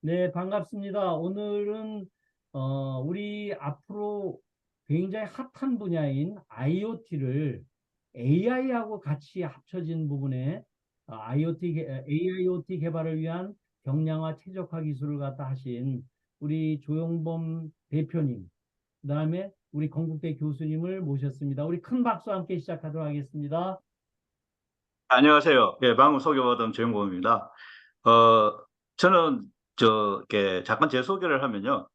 네, 반갑습니다. 오늘은 우리 앞으로 굉장히 핫한 분야인 IoT를 AI하고 같이 합쳐진 부분에 AIoT 개발을 위한 경량화 최적화 기술을 갖다 하신 우리 조용범 대표님, 그다음에 우리 건국대 교수님을 모셨습니다. 우리 큰 박수와 함께 시작하도록 하겠습니다. 안녕하세요. 예, 방금 소개받은 주인공입니다. 어, 저는 이렇게 잠깐 제 소개를 하면요.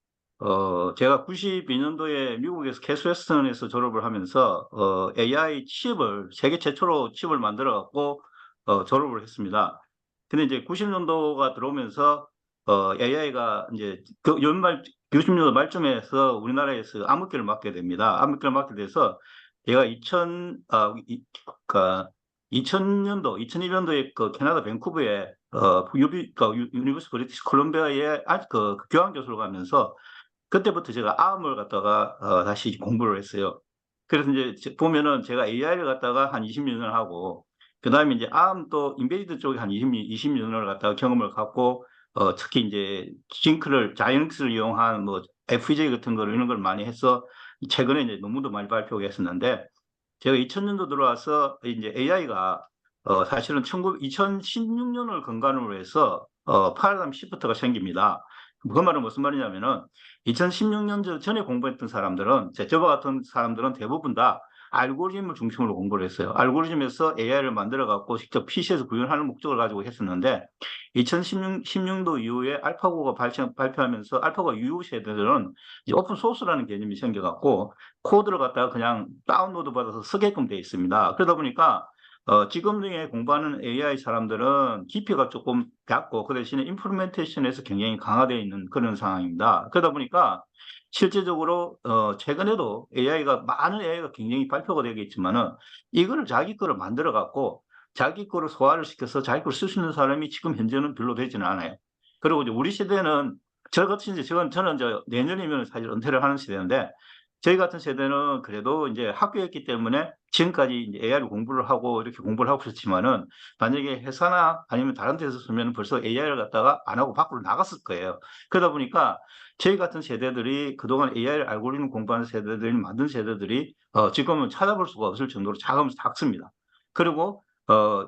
제가 92년도에 미국에서 캐스웨스턴에서 졸업을 하면서 AI 칩을 세계 최초로 칩을 만들어 갖고 졸업을 했습니다. 근데 이제 90년도가 들어오면서 AI가 이제 그 연말 90년도 말쯤에서 우리나라에서 암흑기를 맞게 됩니다. 암흑기를 맞게 돼서 제가 2000년도, 2001년도에 그 캐나다 밴쿠버에 유니버스 브리티시 콜롬비아에 그 교환 교수로 가면서 그때부터 제가 암을 갖다가 다시 공부를 했어요. 그래서 이제 보면은 제가 AI를 갖다가 한 20년을 하고 그다음에 이제 암 또 인베디드 쪽에 한 20년을 갖다가 경험을 갖고 특히 이제 자이언스를 이용한 뭐 FPGA 같은 거 이런 걸 많이 해서 최근에 이제 논문도 많이 발표하고 했었는데 제가 2000년도 들어와서 이제 AI가 사실은 2016년을 근간으로 해서 파라다임 시프트가 생깁니다. 그 말은 무슨 말이냐면은 2016년 전에 공부했던 사람들은 저와 같은 사람들은 대부분 다 알고리즘을 중심으로 공부를 했어요. 알고리즘에서 AI를 만들어 갖고 직접 PC에서 구현하는 목적을 가지고 했었는데 2016도 이후에 알파고가 발표하면서 알파고 이후 세대들은 이제 오픈 소스라는 개념이 생겨갖고 코드를 갖다가 그냥 다운로드 받아서 쓰게끔 돼 있습니다. 그러다 보니까 지금 중에 공부하는 AI 사람들은 깊이가 조금 얕고 그 대신에 임플리멘테이션에서 굉장히 강화되어 있는 그런 상황입니다. 그러다 보니까 실제적으로 최근에도 많은 AI가 굉장히 발표가 되겠지만은 이거를 자기 거를 만들어 갖고 자기 거를 소화를 시켜서 자기 거를 쓸 수 있는 사람이 지금 현재는 별로 되지는 않아요. 그리고 이제 우리 세대는 저 같은 이제 저는 이제 내년이면 사실 은퇴를 하는 세대인데 저희 같은 세대는 그래도 이제 학교였기 때문에 지금까지 이제 AI를 공부를 하고 이렇게 공부를 하고 있었지만은 만약에 회사나 아니면 다른 데서 쓰면 벌써 AI를 갖다가 안 하고 밖으로 나갔을 거예요. 그러다 보니까 저희 같은 세대들이 그동안 AI 알고리즘 공부하는 세대들이 만든 세대들이 지금은 찾아볼 수가 없을 정도로 자금이 작습니다. 그리고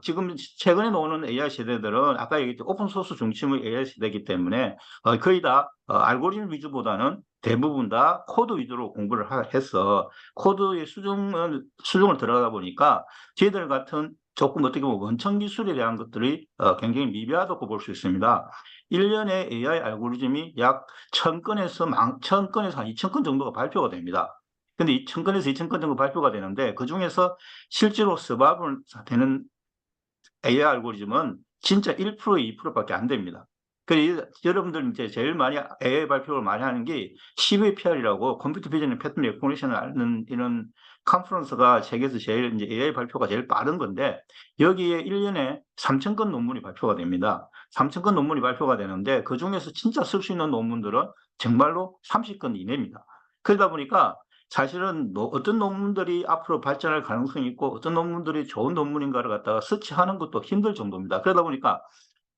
지금 최근에 나오는 AI 세대들은 아까 얘기했던 오픈 소스 중심의 AI 세대이기 때문에 거의 다 알고리즘 위주보다는 대부분 다 코드 위주로 공부를 해서 코드의 수중을 들어가다 보니까 저희들 같은 조금 어떻게 보면 원천 기술에 대한 것들이 굉장히 미비하다고 볼 수 있습니다. 1년에 AI 알고리즘이 약 1000건에서 한 2000건 정도가 발표가 됩니다. 근데 2000건에서 2000건 정도 발표가 되는데 그중에서 실제로 서바이벌 되는 AI 알고리즘은 진짜 1%, 2%밖에 안 됩니다. 그래서 여러분들 이제 제일 많이 AI 발표를 많이 하는 게 CVPR이라고 컴퓨터 비전 패턴 레코그니션을 하는 이런 컨퍼런스가 세계에서 제일 이제 AI 발표가 제일 빠른 건데 여기에 1년에 3,000건 논문이 발표가 됩니다. 3,000건 논문이 발표가 되는데 그중에서 진짜 쓸 수 있는 논문들은 정말로 30건 이내입니다. 그러다 보니까 사실은 어떤 논문들이 앞으로 발전할 가능성이 있고 어떤 논문들이 좋은 논문인가를 갖다가 서치하는 것도 힘들 정도입니다. 그러다 보니까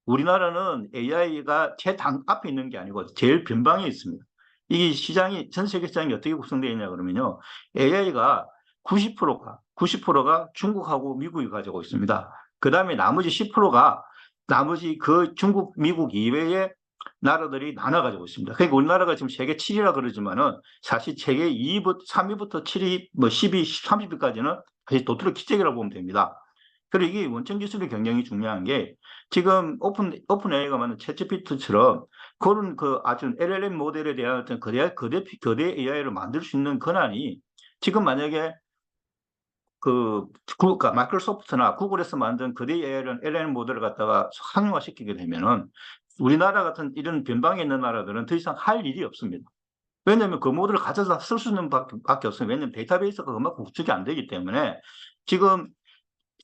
우리나라는 AI가 제 당 앞에 있는 게 아니고 제일 변방에 있습니다. 이 시장이 전 세계 시장이 어떻게 구성되어 있냐 그러면요. AI가 90%가 중국하고 미국이 가지고 있습니다. 그다음에 나머지 10%가 나머지 그 중국, 미국 이외의 나라들이 나눠 가지고 있습니다. 그러니까 우리나라가 지금 세계 7위라 그러지만은 사실 세계 2위부터 3위부터 7위, 뭐 10위, 30위까지는 사실 도트로 기적이라고 보면 됩니다. 그리고 이게 원천 기술이 굉장히 중요한 게 지금 오픈 AI가 만든 챗GPT처럼 그런 그 아주 LLM 모델에 대한 어떤 거대 AI를 만들 수 있는 권한이 지금 만약에 그러니까 마이크로소프트나 구글에서 만든 거대 AI를 LLM 모델을 갖다가 상용화시키게 되면은 우리나라 같은 이런 변방에 있는 나라들은 더 이상 할 일이 없습니다. 왜냐하면 그 모델을 가져다 쓸 수 있는 밖에 없어요. 왜냐하면 데이터베이스가 그만큼 구축이 안 되기 때문에 지금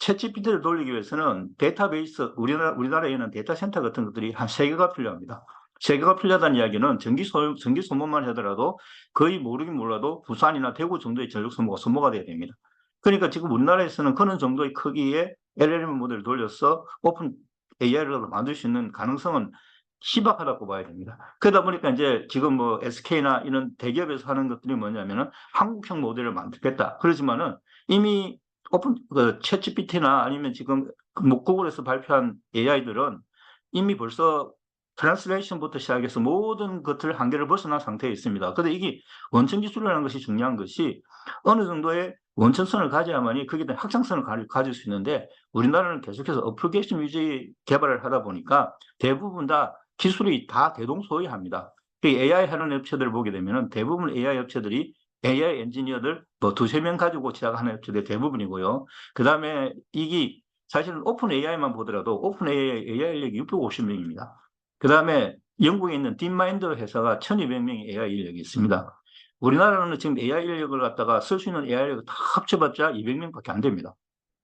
챗GPT를 돌리기 위해서는 데이터베이스, 우리나라에는 데이터 센터 같은 것들이 한 세개가 필요합니다. 세개가 필요하다는 이야기는 전기 소모만 하더라도 거의 모르긴 몰라도 부산이나 대구 정도의 전력 소모가 돼야 됩니다. 그러니까 지금 우리나라에서는 그런 정도의 크기의 LLM 모델을 돌려서 오픈 AI를 만들 수 있는 가능성은 희박하다고 봐야 됩니다. 그러다 보니까 이제 지금 뭐 SK나 이런 대기업에서 하는 것들이 뭐냐면은 한국형 모델을 만들겠다. 그러지만은 이미 오픈 그 챗GPT나 아니면 지금 뭐 구글에서 발표한 AI들은 이미 벌써 트랜스레이션부터 시작해서 모든 것들 한계를 벗어난 상태에 있습니다. 그런데 이게 원천 기술이라는 것이 중요한 것이 어느 정도의 원천성을 가져야만이 거기에 대한 확장성을 가질 수 있는데 우리나라는 계속해서 어플리케이션 위주의 개발을 하다 보니까 대부분 다 기술이 다 대동소이합니다. AI 하는 업체들을 보게 되면 대부분 AI 업체들이 AI 엔지니어들 뭐 두세 명 가지고 시작하는 업체들 대부분이고요. 그 다음에 이게 사실은 오픈 AI만 보더라도 오픈 AI 인력이 650명입니다. 그 다음에 영국에 있는 딥마인드 회사가 1200명의 AI 인력이 있습니다. 우리나라는 지금 AI 인력을 갖다가 쓸 수 있는 AI 인력을 다 합쳐봤자 200명밖에 안 됩니다.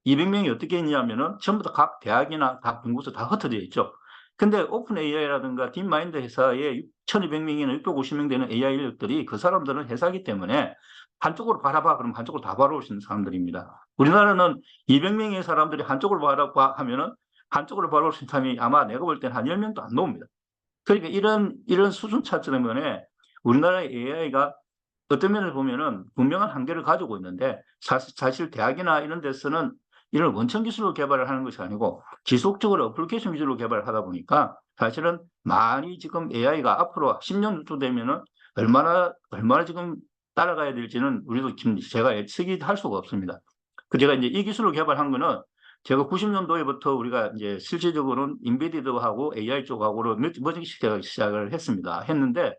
200명이 어떻게 있냐면은 전부 다 각 대학이나 각 연구소 다 흩어져 있죠. 근데 오픈 AI라든가 딥마인드 회사에 1200명이나 650명 되는 AI 인력들이 그 사람들은 회사이기 때문에 한쪽으로 바라봐 그러면 한쪽으로 다 바라볼 수 있는 사람들입니다. 우리나라는 200명의 사람들이 한쪽으로 바라봐 하면은 한쪽으로 바라볼 수 있는 사람이 아마 내가 볼 때는 한 10명도 안 나옵니다. 그러니까 이런 수준 차 때문에 우리나라의 AI가 어떤 면을 보면은 분명한 한계를 가지고 있는데 사실 대학이나 이런 데서는 이런 원천 기술로 개발을 하는 것이 아니고 지속적으로 어플리케이션 위주로 개발을 하다 보니까 사실은 많이 지금 AI가 앞으로 10년 정도 되면은 얼마나 지금 따라가야 될지는 우리도 지금 제가 예측이 할 수가 없습니다. 그 제가 이제 이 기술을 개발한 거는 제가 90년도에부터 우리가 이제 실질적으로는 인베디드하고 AI 쪽하고로 몇 번씩 시작을 했는데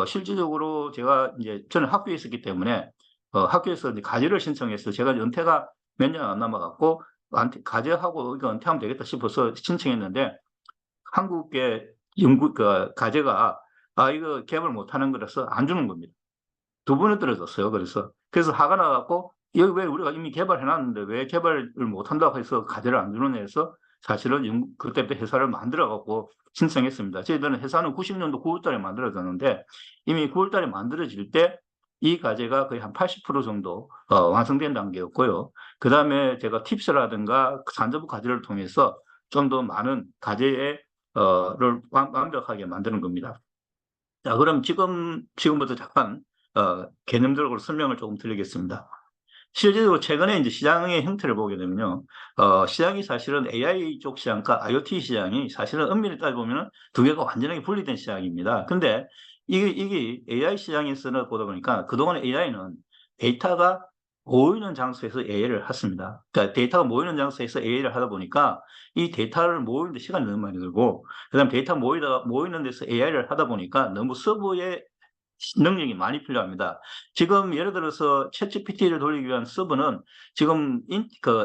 실질적으로 제가 이제 저는 학교에 있었기 때문에 학교에서 이제 과제를 신청해서 제가 은퇴가 몇 년 안 남아갖고 과제하고 이거 은퇴하면 되겠다 싶어서 신청했는데 한국의 과제가 이거 개발 못하는 거라서 안 주는 겁니다. 두 번을 떨어졌어요. 그래서 화가 나갖고 여기 왜 우리가 이미 개발해놨는데 왜 개발을 못한다고 해서 과제를 안 주는 애에서 사실은 그때부터 회사를 만들어갖고 신청했습니다. 저희들은 회사는 90년도 9월달에 만들어졌는데 이미 9월달에 만들어질 때 이 과제가 거의 한 80% 정도 완성된 단계였고요. 그 다음에 제가 팁스라든가 산저부 과제를 통해서 좀 더 많은 과제를 완벽하게 만드는 겁니다. 자, 그럼 지금부터 잠깐 개념적으로 설명을 조금 드리겠습니다. 실제로 최근에 이제 시장의 형태를 보게 되면요, 시장이 사실은 AI 쪽 시장과 IoT 시장이 사실은 엄밀히 따져보면 두 개가 완전하게 분리된 시장입니다. 근데 이게 AI 시장에서는 보다 보니까 그동안 AI는 데이터가 모이는 장소에서 AI를 했습니다. 그러니까 데이터가 모이는 장소에서 AI를 하다 보니까 이 데이터를 모이는데 시간이 너무 많이 들고, 그 다음 데이터 모이는 데서 AI를 하다 보니까 너무 서버에 능력이 많이 필요합니다. 지금 예를 들어서 챗GPT를 돌리기 위한 서버는 지금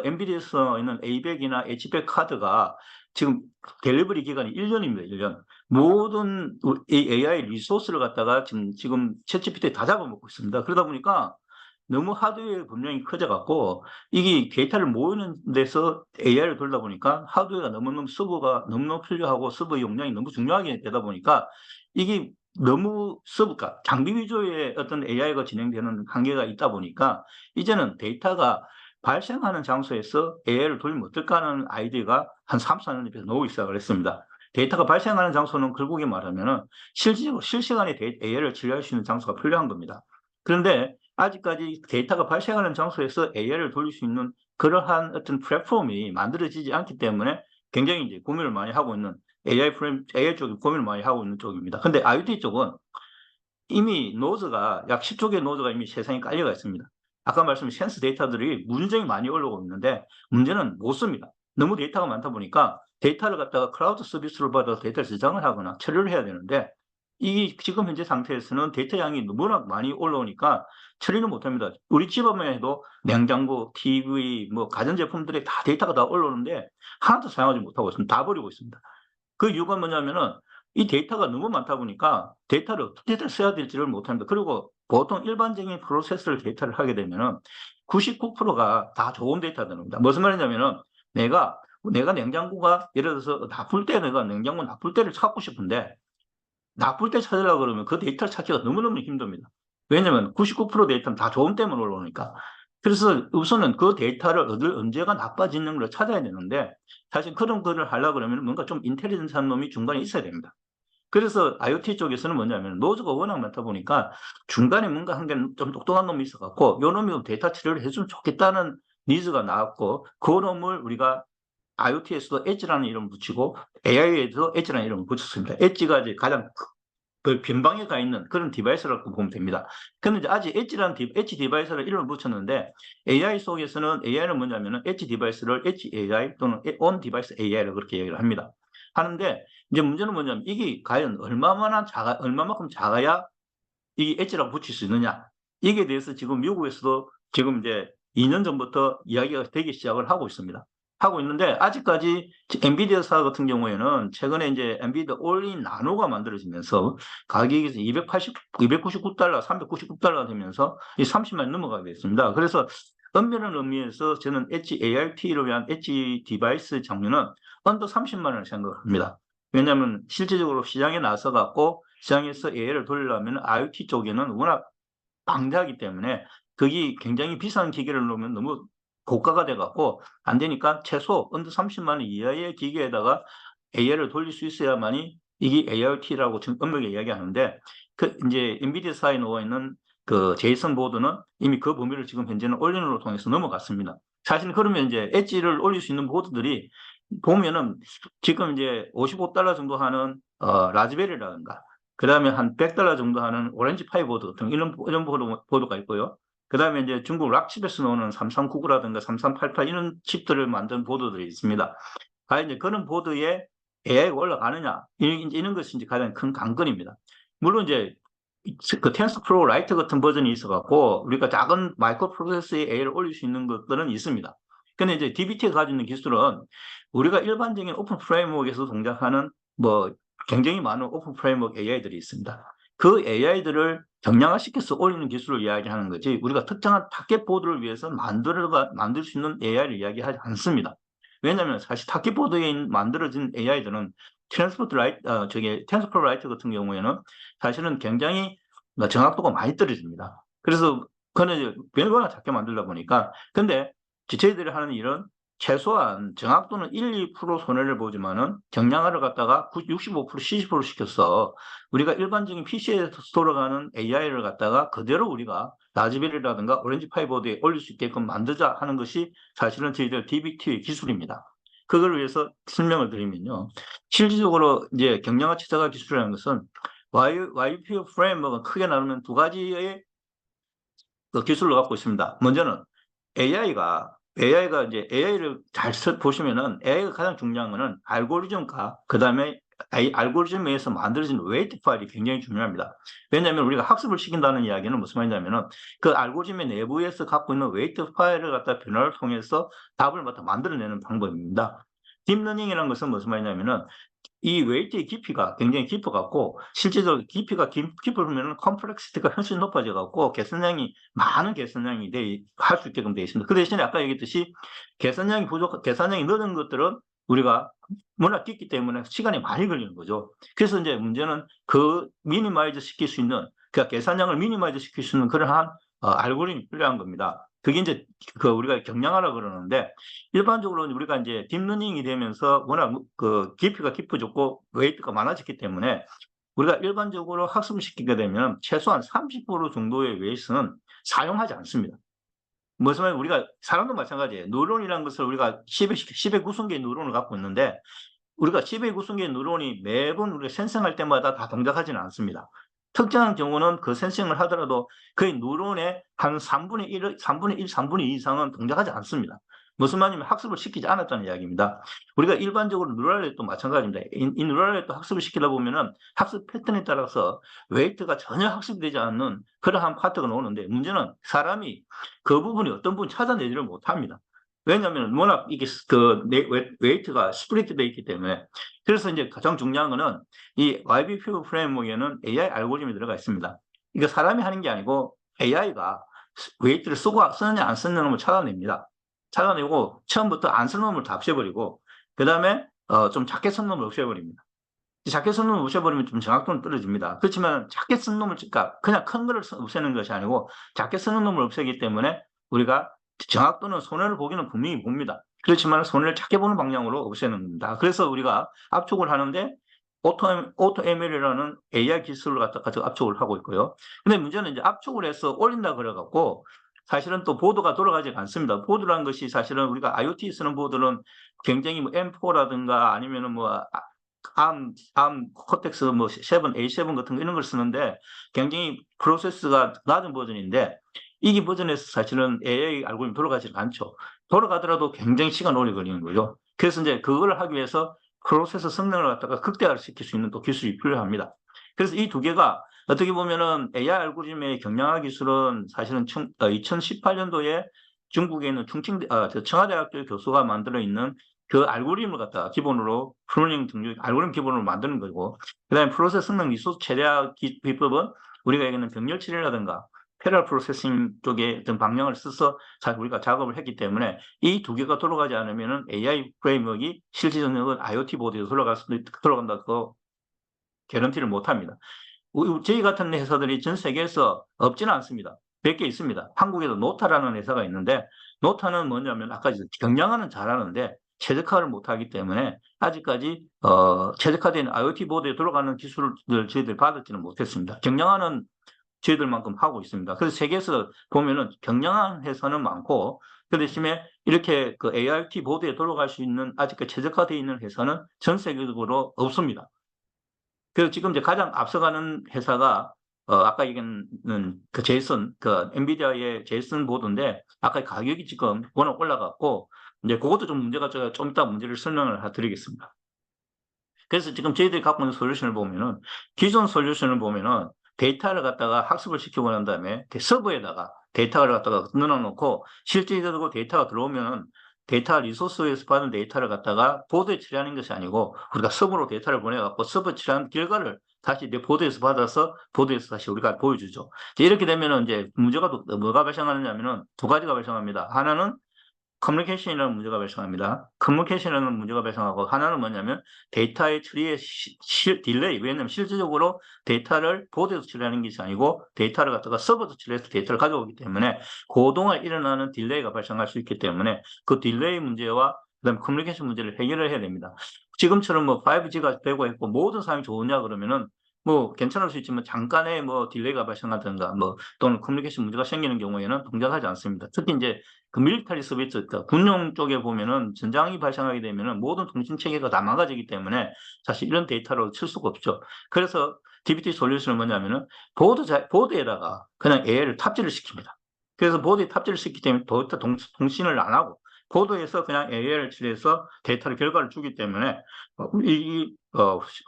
엔비디아에서 있는 A100이나 H100 카드가 지금 델리버리 기간이 1년입니다. 1년. 모든 이 AI 리소스를 갖다가 지금 챗GPT에 다 잡아먹고 있습니다. 그러다 보니까 너무 하드웨어 분량이 커져갖고 이게 데이터를 모으는 데서 AI를 돌다 보니까 하드웨어가 서버가 너무너무 필요하고 서버 용량이 너무 중요하게 되다 보니까 이게 너무 서브가 장비 위주의 어떤 AI가 진행되는 한계가 있다 보니까 이제는 데이터가 발생하는 장소에서 AI를 돌리면 어떨까 하는 아이디어가 한 3, 4년 전에 나오기 시작을 했습니다. 데이터가 발생하는 장소는 결국에 말하면은 실질적으로 실시간에 AI를 처리할 수 있는 장소가 필요한 겁니다. 그런데 아직까지 데이터가 발생하는 장소에서 AI를 돌릴 수 있는 그러한 어떤 플랫폼이 만들어지지 않기 때문에 굉장히 이제 고민을 많이 하고 있는 AI 쪽이 고민을 많이 하고 있는 쪽입니다. 근데 IoT 쪽은 이미 노드가 약 10조 개의 노드가 이미 세상에 깔려가 있습니다. 아까 말씀드린 센스 데이터들이 문제가 많이 올라오고 있는데 문제는 못 씁니다. 너무 데이터가 많다 보니까 데이터를 갖다가 클라우드 서비스를 받아서 데이터를 저장을 하거나 처리를 해야 되는데 이 지금 현재 상태에서는 데이터 양이 너무나 많이 올라오니까 처리를 못합니다. 우리 집안만 해도 냉장고, TV, 뭐 가전제품들에 다 데이터가 다 올라오는데 하나도 사용하지 못하고 있습니다. 다 버리고 있습니다. 그 이유가 뭐냐면은 이 데이터가 너무 많다 보니까 데이터를 어떻게 써야 될지를 못합니다. 그리고 보통 일반적인 프로세스를 데이터를 하게 되면은 99%가 다 좋은 데이터가 됩니다. 무슨 말이냐면은 내가 냉장고가 예를 들어서 나쁠 때 내가 냉장고 나쁠 때를 찾고 싶은데 나쁠 때 찾으려고 그러면 그 데이터를 찾기가 너무너무 힘듭니다. 왜냐면 99% 데이터는 다 좋은 때만 올라오니까. 그래서 우선은 그 데이터를 언제가 나빠지는 걸 찾아야 되는데 사실 그런 거를 하려고 그러면 뭔가 좀 인텔리전스한 놈이 중간에 있어야 됩니다. 그래서 IoT 쪽에서는 뭐냐면 노드가 워낙 많다 보니까 중간에 뭔가 한 개 좀 똑똑한 놈이 있어갖고 요 놈이 데이터 처리를 해주면 좋겠다는 니즈가 나왔고 그 놈을 우리가 IoT에서도 엣지라는 이름을 붙이고 AI에도 엣지라는 이름을 붙였습니다. 엣지가 이제 가장 그 변방에 가 있는 그런 디바이스라고 보면 됩니다. 근데 이제 아직 엣지라는 엣지 디바이스를 이름을 붙였는데 AI 속에서는 AI는 뭐냐면은 엣지 디바이스를 엣지 AI 또는 온 디바이스 AI를 그렇게 얘기를 합니다. 하는데 이제 문제는 뭐냐면 이게 과연 얼마만큼 작아야 이 엣지라고 붙일 수 있느냐. 이게 대해서 지금 미국에서도 지금 이제 2년 전부터 이야기가 되기 시작을 하고 있습니다. 하고 있는데 아직까지 엔비디아사 같은 경우에는 최근에 이제 엔비디아 올인 나노가 만들어지면서 가격이 299달러, 399달러가 되면서 이 30만 넘어가게 됐습니다. 그래서 엄밀한 의미에서 저는 엣지 ART로 위한 엣지 디바이스 장르는 언더 30만 원을 생각합니다. 왜냐하면 실질적으로 시장에 나서 갖고 시장에서 AI를 돌리려면 IoT 쪽에는 워낙 방대하기 때문에 그게 굉장히 비싼 기계를 놓으면 너무 고가가 돼갖고 안 되니까 최소 언더 30만 원 이하의 기계에다가 AI를 돌릴 수 있어야만이 이게 AIoT라고 지금 엄밀하게 이야기하는데 그 이제 엔비디아사에 나와 있는 그 제이슨 보드는 이미 그 범위를 지금 현재는 올린으로 통해서 넘어갔습니다. 사실 그러면 이제 엣지를 올릴 수 있는 보드들이 보면은 지금 이제 55달러 정도 하는 라즈베리라든가 그 다음에 한 100달러 정도 하는 오렌지 파이 보드 등 이런 보드가 있고요. 그 다음에 이제 중국 락칩에서 나오는 3399라든가 3388 이런 칩들을 만든 보드들이 있습니다. 과연 이제 그런 보드에 AI가 올라가느냐 이런 것이 이제 가장 큰 관건입니다. 물론 이제 그 텐서프로 라이트 같은 버전이 있어갖고 우리가 작은 마이크로 프로세서에 AI를 올릴 수 있는 것들은 있습니다. 근데 이제 DBT가 가지고 있는 기술은 우리가 일반적인 오픈 프레임워크에서 동작하는 뭐 굉장히 많은 오픈 프레임워크 AI들이 있습니다. 그 AI들을 경량화시켜서 올리는 기술을 이야기하는 거지 우리가 특정한 타겟 보드를 위해서 만들 수 있는 AI를 이야기하지 않습니다. 왜냐하면 사실 타겟 보드에 만들어진 AI들은 텐서프로 라이트 같은 경우에는 사실은 굉장히 정확도가 많이 떨어집니다. 그래서 그는 워낙 작게 만들다 보니까 근데 저희들이 하는 일은 최소한 정확도는 1, 2% 손해를 보지만은 경량화를 갖다가 65%, 70% 시켰어. 우리가 일반적인 PC에서 돌아가는 AI를 갖다가 그대로 우리가 라즈베리라든가 오렌지 파이보드에 올릴 수 있게끔 만들자 하는 것이 사실은 저희들 DBT의 기술입니다. 그걸 위해서 설명을 드리면요. 실질적으로 이제 경량화 최적화 기술이라는 것은 YPO 프레임워크는 크게 나누면 두 가지의 그 기술을 갖고 있습니다. 먼저는 AI가 이제 AI를 잘 보시면은 AI가 가장 중요한 거는 알고리즘과 그 다음에 알고리즘에 의해서 만들어진 웨이트 파일이 굉장히 중요합니다. 왜냐하면 우리가 학습을 시킨다는 이야기는 무슨 말이냐면은 그 알고리즘의 내부에서 갖고 있는 웨이트 파일을 갖다 변화를 통해서 답을 만들어내는 방법입니다. 딥러닝이라는 것은 무슨 말이냐면은 이 웨이트의 깊이가 굉장히 깊어갖고 실제적으로 깊이가 깊으면 컴플렉시티가 훨씬 높아져갖고 많은 계산량이 할 수 있게끔 되어 있습니다. 그 대신에 아까 얘기했듯이 계산량이 늦은 것들은 우리가 워낙 깊기 때문에 시간이 많이 걸리는 거죠. 그래서 이제 문제는 그 미니마이즈 시킬 수 있는 그러니까 계산량을 미니마이즈 시킬 수 있는 그러한 알고리즘이 필요한 겁니다. 그게 이제 우리가 경량화라 그러는데 일반적으로 우리가 이제 딥러닝이 되면서 워낙 그 깊이가 깊어졌고 웨이트가 많아졌기 때문에 우리가 일반적으로 학습을 시키게 되면 최소한 30% 정도의 웨이트는 사용하지 않습니다. 무슨 말이냐면 우리가 사람도 마찬가지예요. 뉴런이라는 것을 우리가 10의 구성계의 뉴런을 갖고 있는데 우리가 10의 구성계의 뉴런이 매번 우리가 센싱할 때마다 다 동작하지는 않습니다. 특정한 경우는 그 센싱을 하더라도 거의 뉴런의 한 3분의 1, 3분의 2 이상은 동작하지 않습니다. 무슨 말이냐면 학습을 시키지 않았다는 이야기입니다. 우리가 일반적으로 뉴럴넷도 마찬가지입니다. 이 뉴럴넷도 학습을 시키다 보면은 학습 패턴에 따라서 웨이트가 전혀 학습되지 않는 그러한 파트가 나오는데 문제는 사람이 그 부분이 어떤 부분 찾아내지를 못합니다. 왜냐하면 워낙 이게 웨이트가 스프리트 되어 있기 때문에 그래서 이제 가장 중요한 거는 이 YBP 프레임워크에는 AI 알고리즘이 들어가 있습니다. 이거 사람이 하는 게 아니고 AI가 웨이트를 쓰느냐 안 쓰느냐 놈을 찾아냅니다. 찾아내고 처음부터 안 쓴 놈을 다 없애버리고 그 다음에 좀 작게 쓴 놈을 없애버립니다. 작게 쓴 놈을 없애버리면 좀 정확도는 떨어집니다. 그렇지만 작게 쓴 놈을 그러니까 그냥 큰 거를 없애는 것이 아니고 작게 쓰는 놈을 없애기 때문에 우리가 정확도는 손해를 보기는 분명히 봅니다. 그렇지만 손해를 작게 보는 방향으로 없애는 겁니다. 그래서 우리가 압축을 하는데 오토 ML이라는 AI 기술을 갖다가 지금 압축을 하고 있고요. 근데 문제는 이제 압축을 해서 올린다 그래갖고 사실은 또 보드가 돌아가지 않습니다. 보드라는 것이 사실은 우리가 IoT 쓰는 보드는 굉장히 뭐 M4라든가 아니면은 뭐 ARM 코텍스 뭐 7, A7 같은 거 이런 걸 쓰는데 굉장히 프로세스가 낮은 버전인데 이 버전에서 사실은 AI 알고리즘 돌아가지 않죠. 돌아가더라도 굉장히 시간 오래 걸리는 거죠. 그래서 이제 그걸 하기 위해서 프로세서 성능을 갖다가 극대화시킬 수 있는 또 기술이 필요합니다. 그래서 이 두 개가 어떻게 보면은 AI 알고리즘의 경량화 기술은 사실은 2018년도에 중국에 있는 청와대학교 교수가 만들어 있는 그 알고리즘을 갖다가 기본으로 프로그래밍 등록 알고리즘 기본으로 만드는 거고, 그다음에 프로세스 성능 리소스 최대화 비법은 우리가 얘기하는 병렬 처리라든가 패럴 프로세싱 쪽에 어떤 방향을 써서 우리가 작업을 했기 때문에 이 두 개가 돌아가지 않으면은 AI 프레임워크가 실질적으로 IoT 보드에 돌아간다고 개런티를 못 합니다. 저희 같은 회사들이 전 세계에서 없지는 않습니다. 몇 개 있습니다. 한국에도 노타라는 회사가 있는데, 노타는 뭐냐면 아까 경량화는 잘하는데 최적화를 못하기 때문에 아직까지 최적화된 IoT 보드에 돌아가는 기술을 저희들 받았지는 못했습니다. 경량화는 저희들만큼 하고 있습니다. 그래서 세계에서 보면은 경량한 회사는 많고 그 대신에 이렇게 그 AIoT 보드에 돌아갈 수 있는 아직까지 최적화되어 있는 회사는 전 세계적으로 없습니다. 그래서 지금 이제 가장 앞서가는 회사가 아까 얘기한 그 제이슨, 그 엔비디아의 제이슨 보드인데 아까 가격이 지금 워낙 올라갔고 이제 그것도 좀 문제가 좀 이따 문제를 설명을 드리겠습니다. 그래서 지금 저희들이 갖고 있는 솔루션을 보면은 기존 솔루션을 보면은 데이터를 갖다가 학습을 시키고 난 다음에 서버에다가 데이터를 갖다가 넣어놓고 실질적으로 데이터가 들어오면은 데이터 리소스에서 받은 데이터를 갖다가 보드에 처리하는 것이 아니고 우리가 서버로 데이터를 보내갖고 서버 처리한 결과를 다시 내 보드에서 받아서 보드에서 다시 우리가 보여주죠. 이렇게 되면은 이제 문제가 뭐가 발생하느냐면은 두 가지가 발생합니다. 하나는 커뮤니케이션이라는 문제가 발생합니다. 커뮤니케이션이라는 문제가 발생하고 하나는 뭐냐면 데이터의 처리의 딜레이. 왜냐하면 실질적으로 데이터를 보드에서 처리하는 것이 아니고 데이터를 갖다가 서버에서 처리해서 데이터를 가져오기 때문에 그동안 일어나는 딜레이가 발생할 수 있기 때문에 그 딜레이 문제와 그다음에 커뮤니케이션 문제를 해결을 해야 됩니다. 지금처럼 뭐 5G가 되고 있고 모든 사람이 좋으냐 그러면은 뭐 괜찮을 수 있지만 잠깐의 뭐 딜레이가 발생하든가 뭐 또는 커뮤니케이션 문제가 생기는 경우에는 동작하지 않습니다. 특히 이제 그 밀리터리 서비스, 그러니까 군용 쪽에 보면은 전장이 발생하게 되면은 모든 통신 체계가 다 망가지기 때문에 사실 이런 데이터로 칠 수가 없죠. 그래서 DBT 솔루션은 뭐냐면은 보드에다가 그냥 AI를 탑재를 시킵니다. 그래서 보드에 탑재를 시키기 때문에 보드 통신을 안 하고 보드에서 그냥 AI를 처리해서 데이터를 결과를 주기 때문에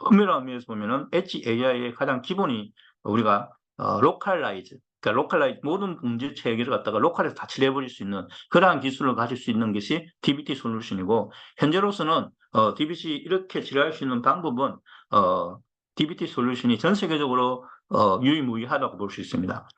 엄밀한 의미에서 보면은 엣지 AI의 가장 기본이 우리가 로컬라이즈, 그러니까 로컬라이즈 모든 문제 체계를 갖다가 로컬에서 다 처리해버릴 수 있는 그러한 기술을 가질 수 있는 것이 DBT 솔루션이고 현재로서는 DBT 이렇게 처리할 수 있는 방법은 DBT 솔루션이 전 세계적으로 유일무이하다고 볼 수 있습니다.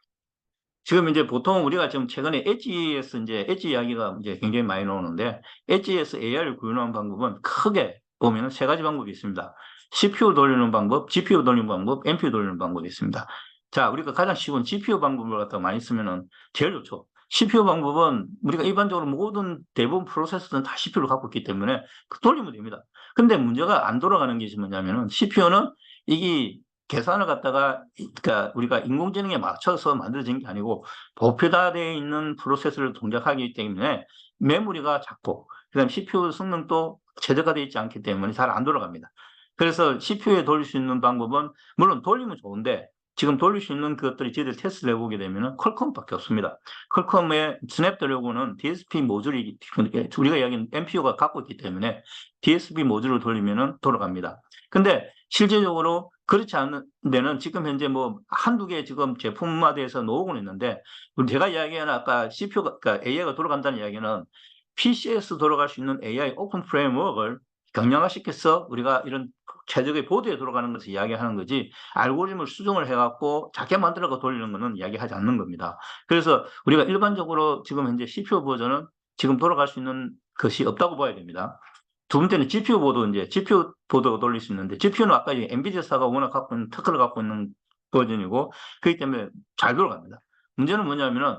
지금 이제 보통 우리가 지금 최근에 엣지에서 이제 엣지 이야기가 이제 굉장히 많이 나오는데 엣지에서 AI를 구현하는 방법은 크게 보면 세 가지 방법이 있습니다. CPU 돌리는 방법, GPU 돌리는 방법, NPU 돌리는 방법이 있습니다. 자, 우리가 가장 쉬운 GPU 방법을 갖다 많이 쓰면은 제일 좋죠. CPU 방법은 우리가 일반적으로 모든 대부분 프로세서는 다 CPU를 갖고 있기 때문에 돌리면 됩니다. 근데 문제가 안 돌아가는 게 뭐냐면은 CPU는 이게 계산을 갖다가 그러니까 우리가 인공지능에 맞춰서 만들어진 게 아니고 보편화되어 있는 프로세스를 동작하기 때문에 메모리가 작고 그다음 CPU 성능도 최저화되어 있지 않기 때문에 잘 안 돌아갑니다. 그래서 CPU에 돌릴 수 있는 방법은 물론 돌리면 좋은데 지금 돌릴 수 있는 것들이 저희들 테스트를 해보게 되면 퀄컴밖에 없습니다. 퀄컴의 스냅드래곤은 DSP 모듈이 우리가 이야기하는 NPU가 갖고 있기 때문에 DSP 모듈을 돌리면 돌아갑니다. 근데 실제적으로 그렇지 않은 데는 지금 현재 뭐 한두 개 지금 제품화돼서 나오고는 있는데 제가 이야기하는 아까 CPU가 그러니까 AI가 돌아간다는 이야기는 PC에서 돌아갈 수 있는 AI 오픈 프레임워크를 경량화시켜서 우리가 이런 최적의 보드에 돌아가는 것을 이야기하는 거지 알고리즘을 수정을 해갖고 작게 만들어서 돌리는 것은 이야기하지 않는 겁니다. 그래서 우리가 일반적으로 지금 현재 CPU 버전은 지금 돌아갈 수 있는 것이 없다고 봐야 됩니다. 두 번째는 GPU 보드, 이제 GPU 보드가 돌릴 수 있는데, GPU는 아까 엔비디아사가 워낙 갖고 있는, 특허를 갖고 있는 버전이고, 그렇기 때문에 잘 돌아갑니다. 문제는 뭐냐면은,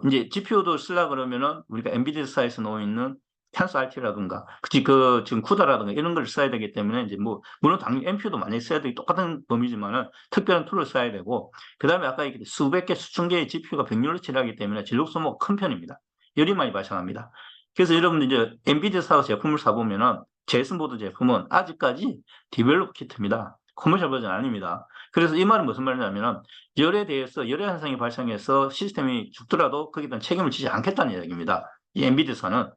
이제 GPU도 쓰려고 그러면은, 우리가 엔비디아사에서 나와 있는 TensorRT라든가, 지금 CUDA라든가 이런 걸 써야 되기 때문에 이제 뭐, 물론 당연히 MPU도 많이 써야 되기 똑같은 범위지만은 특별한 툴을 써야 되고, 그 다음에 아까 얘기했듯이 수백 개, 수천 개의 GPU가 병렬로 칠하기 때문에 진력 소모가 큰 편입니다. 열이 많이 발생합니다. 그래서 여러분들 이제 엔비디아 제품을 사보면은 제이슨 보드 제품은 아직까지 디벨롭 키트입니다. 커머셜 버전 아닙니다. 그래서 이 말은 무슨 말이냐면은 열에 대해서 열의 현상이 발생해서 시스템이 죽더라도 거기에 대한 책임을 지지 않겠다는 이야기입니다. 이 엔비디아사는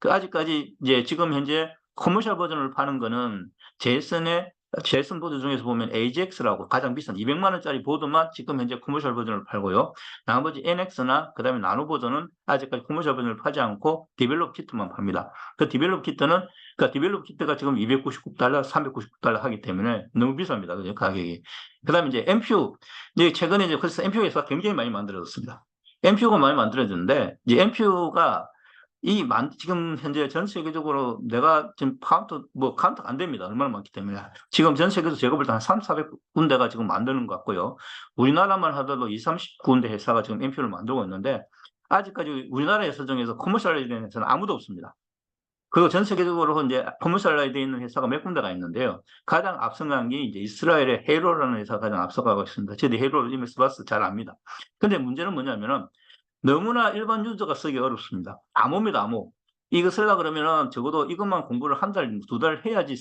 아직까지 이제 지금 현재 커머셜 버전을 파는 거는 제이슨 보드 중에서 보면 AGX라고 가장 비싼 200만 원짜리 보드만 지금 현재 커머셜 버전을 팔고요. 나머지 NX나 그다음에 나노 버전은 아직까지 커머셜 버전을 파지 않고 디벨롭 키트만 팝니다. 그 디벨롭 키트가 지금 $299, $399 하기 때문에 너무 비쌉니다. 그죠? 가격이. 그다음에 이제 MPU. 이제 최근에 이제 그래서 MPU가 굉장히 많이 만들어졌습니다. MPU가 많이 만들어졌는데 이제 MPU가 지금 현재 전 세계적으로 내가 지금 카운트가 안 됩니다. 얼마나 많기 때문에. 지금 전 세계에서 제가 볼 때 한 3,400군데가 지금 만드는 것 같고요. 우리나라만 하더라도 20-30군데 회사가 지금 MPU를 만들고 있는데, 아직까지 우리나라 회사 중에서 커머셜라이즈 된 회사는 아무도 없습니다. 그리고 전 세계적으로 이제 커머셜라이즈 돼 있는 회사가 몇 군데가 있는데요. 가장 앞서간 게 이제 이스라엘의 헤이로라는 회사가 가장 앞서가고 있습니다. 저도 헤이로를 이미 써봐서 잘 압니다. 근데 문제는 뭐냐면은, 너무나 일반 유저가 쓰기 어렵습니다. 암호입니다, 암호. 이거 쓰려고 그러면은 적어도 이것만 공부를 한 달, 두 달 해야지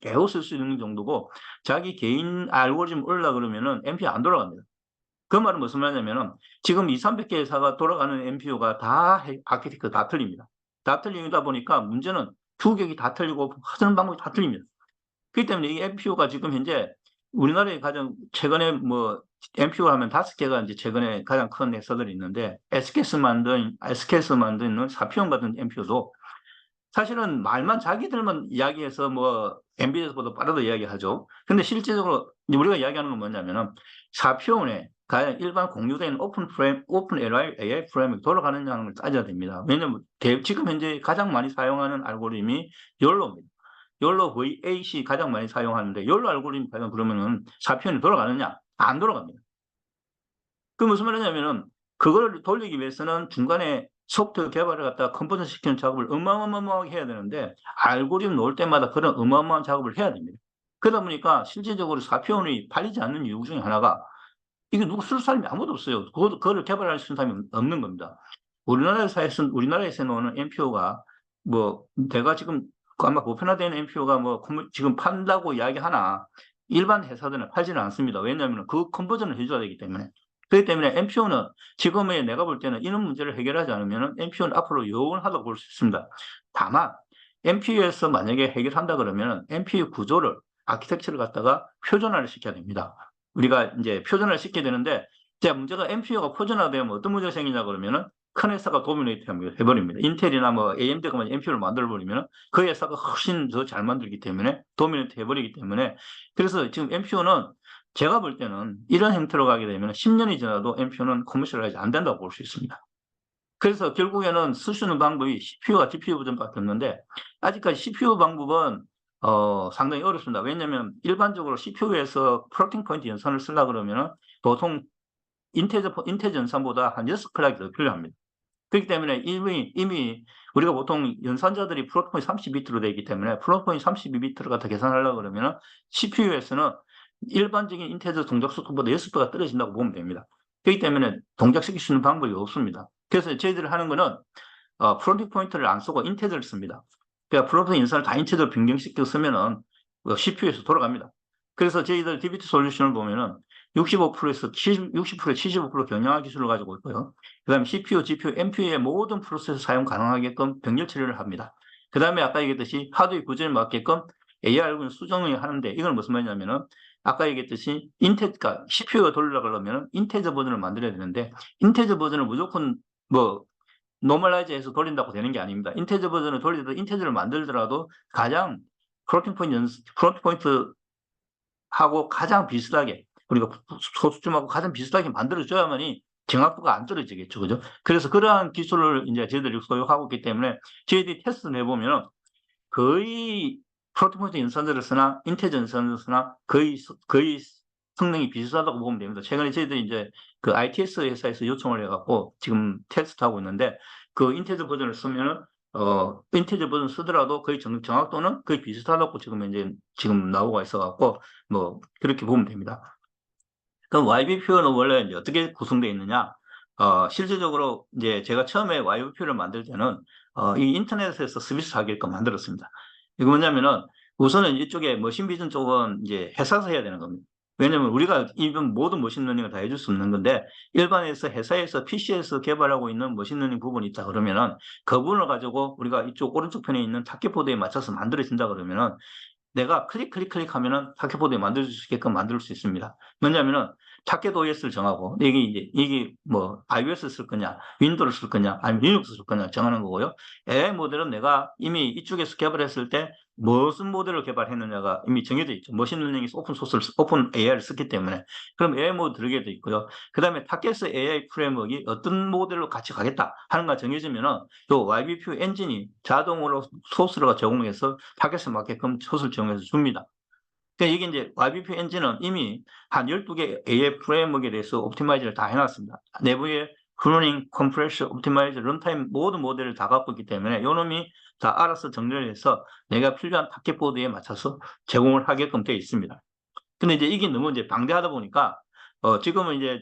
계속 쓸 수 있는 정도고, 자기 개인 알고리즘 올라 그러면은 MPU 안 돌아갑니다. 그 말은 무슨 말이냐면은, 지금 200-300개 회사가 돌아가는 MPU가 아키텍처 다 틀립니다. 다 틀리다 보니까 문제는 규격이 다 틀리고, 하는 방법이 다 틀립니다. 그렇기 때문에 이 MPU가 지금 현재 우리나라에 가장 최근에 뭐 MPU 하면 5개가 이제 최근에 가장 큰 회사들이 있는데 SK에서 만든 사피온 같은 MPU도 사실은 말만 자기들만 이야기해서 뭐 엔비디아보다 빠르다 이야기하죠. 근데 실제적으로 우리가 이야기하는 건 뭐냐면은 사피온에 가장 일반 공유된 오픈 AI 프레임이 돌아가느냐는 걸 따져야 됩니다. 왜냐면 지금 현재 가장 많이 사용하는 알고리즘이 열로입니다. 열로 VAC 가장 많이 사용하는데 열로 알고리즘 과연 그러면은 사피온이 돌아가느냐? 안 돌아갑니다. 그 무슨 말이냐면은 그걸 돌리기 위해서는 중간에 소프트웨어 개발을 갖다가 컴포전 시키는 작업을 어마어마하게 해야 되는데 알고리즘 놓을 때마다 그런 어마어마한 작업을 해야 됩니다. 그러다 보니까 실질적으로 사피온이 팔리지 않는 이유 중에 하나가 이게 누구 쓸 사람이 아무도 없어요. 그거를 개발할 수 있는 사람이 없는 겁니다. 우리나라에서 나오는 MPU가 뭐 내가 지금 아마 보편화된 MPU가 뭐 지금 판다고 이야기하나 일반 회사들은 팔지는 않습니다. 왜냐하면 그 컨버전을 해줘야 되기 때문에. 그렇기 때문에 MPU는 지금의 내가 볼 때는 이런 문제를 해결하지 않으면 MPU는 앞으로 영원하다고 볼 수 있습니다. 다만 MPU에서 만약에 해결한다 그러면 MPU 구조를 아키텍처를 갖다가 표준화를 시켜야 됩니다. 우리가 이제 표준화를 시켜야 되는데 자 문제가 MPU가 표준화되면 어떤 문제가 생기냐 그러면은 큰 회사가 도미네이트 해버립니다. 인텔이나 뭐 AMD가 MPU를 만들어버리면 그 회사가 훨씬 더 잘 만들기 때문에 도미네이트 해버리기 때문에 그래서 지금 MPU는 제가 볼 때는 이런 형태로 가게 되면 10년이 지나도 MPU는 커머셜라이즈 안 된다고 볼 수 있습니다. 그래서 결국에는 쓸 수 있는 방법이 CPU와 GPU 버전밖에 없는데 아직까지 CPU 방법은 상당히 어렵습니다. 왜냐하면 일반적으로 CPU에서 플로팅 포인트 연산을 쓰려고 그러면 보통 인테저 연산보다 한 6클락이 더 필요합니다. 그렇기 때문에 이미 우리가 보통 연산자들이 플로팅 포인트 32비트로 되어 있기 때문에 플로팅 포인트 32비트를 갖다 계산하려고 그러면 CPU에서는 일반적인 인테저 동작 속도보다 6배가 떨어진다고 보면 됩니다. 그렇기 때문에 동작시킬 수 있는 방법이 없습니다. 그래서 저희들이 하는 거는 플로팅 포인트를 안 쓰고 인테저를 씁니다. 그러니까 플로팅 연산을 다 인테저로 변경시켜 쓰면은 CPU에서 돌아갑니다. 그래서 저희들 DBT 솔루션을 보면은 65%에서 75% 경량화 기술을 가지고 있고요. 그 다음에 CPU, GPU, MPU의 모든 프로세스 사용 가능하게끔 병렬 처리를 합니다. 그 다음에 아까 얘기했듯이 하드웨어 구조에 맞게끔 AI 알고리즘 수정을 하는데 이건 무슨 말이냐면은 아까 얘기했듯이 그러니까 CPU가 돌리려고 그러면 인테저 버전을 만들어야 되는데 인테저 버전을 무조건 뭐 노멀라이즈해서 돌린다고 되는 게 아닙니다. 인테저 버전을 돌리더라도 인테저를 만들더라도 가장 플로팅 포인트하고 가장 비슷하게 우리가 소수점하고 가장 비슷하게 만들어줘야만이 정확도가 안 떨어지겠죠. 그죠? 그래서 그러한 기술을 이제 저희들이 소유하고 있기 때문에 저희들이 테스트를 해보면은 거의 플로팅 포인트 연산자를 쓰나 인테저 연산자를 쓰나 거의 성능이 비슷하다고 보면 됩니다. 최근에 저희들이 이제 그 ITS 회사에서 요청을 해갖고 지금 테스트하고 있는데 그 인테저 버전을 쓰면은 인티저 버전 쓰더라도 거의 정확도는 거의 비슷하다고 지금 나오고 있어갖고, 뭐, 그렇게 보면 됩니다. 그럼 YB표는 원래 이제 어떻게 구성되어 있느냐? 실질적으로 이제 제가 처음에 YB표를 만들 때는, 이 인터넷에서 서비스 하게끔 만들었습니다. 이거 뭐냐면은, 우선은 이쪽에 머신 비전 쪽은 이제 회사에서 해야 되는 겁니다. 왜냐면 우리가 이번 모든 머신러닝을 다 해줄 수 없는 건데, 일반에서 회사에서 PC에서 개발하고 있는 머신러닝 부분이 있다 그러면은, 그 부분을 가지고 우리가 이쪽 오른쪽 편에 있는 타켓보드에 맞춰서 만들어진다 그러면은, 내가 클릭하면은 타켓보드에 만들 수 있게끔 만들 수 있습니다. 왜냐면은 타켓 OS를 정하고, 이게 뭐 iOS 쓸 거냐, 윈도우를 쓸 거냐, 아니면 리눅스 쓸 거냐 정하는 거고요. AI 모델은 내가 이미 이쪽에서 개발했을 때 무슨 모델을 개발했느냐가 이미 정해져 있죠. 머신러닝에서 오픈 AI를 썼기 때문에. 그럼 AI 모드 들어게 돼 있고요. 그 다음에 타켓 AI 프레임워크가 어떤 모델로 같이 가겠다 하는 거 정해지면은 요 YB표 엔진이 자동으로 소스를 제공해서 타겟에 맞게끔 소스를 제공해서 줍니다. 그러니까 이게 이제 YB표 엔진은 이미 한 12개 AI 프레임워크에 대해서 옵티마이즈를 다 해놨습니다. 내부에 클로닝, 컴프레셔, 옵티마이즈, 런타임 모든 모델을 다 갖고 있기 때문에 요놈이 다 알아서 정리를 해서 내가 필요한 타켓보드에 맞춰서 제공을 하게끔 되어 있습니다. 근데 이제 이게 너무 이제 방대하다 보니까, 지금은 이제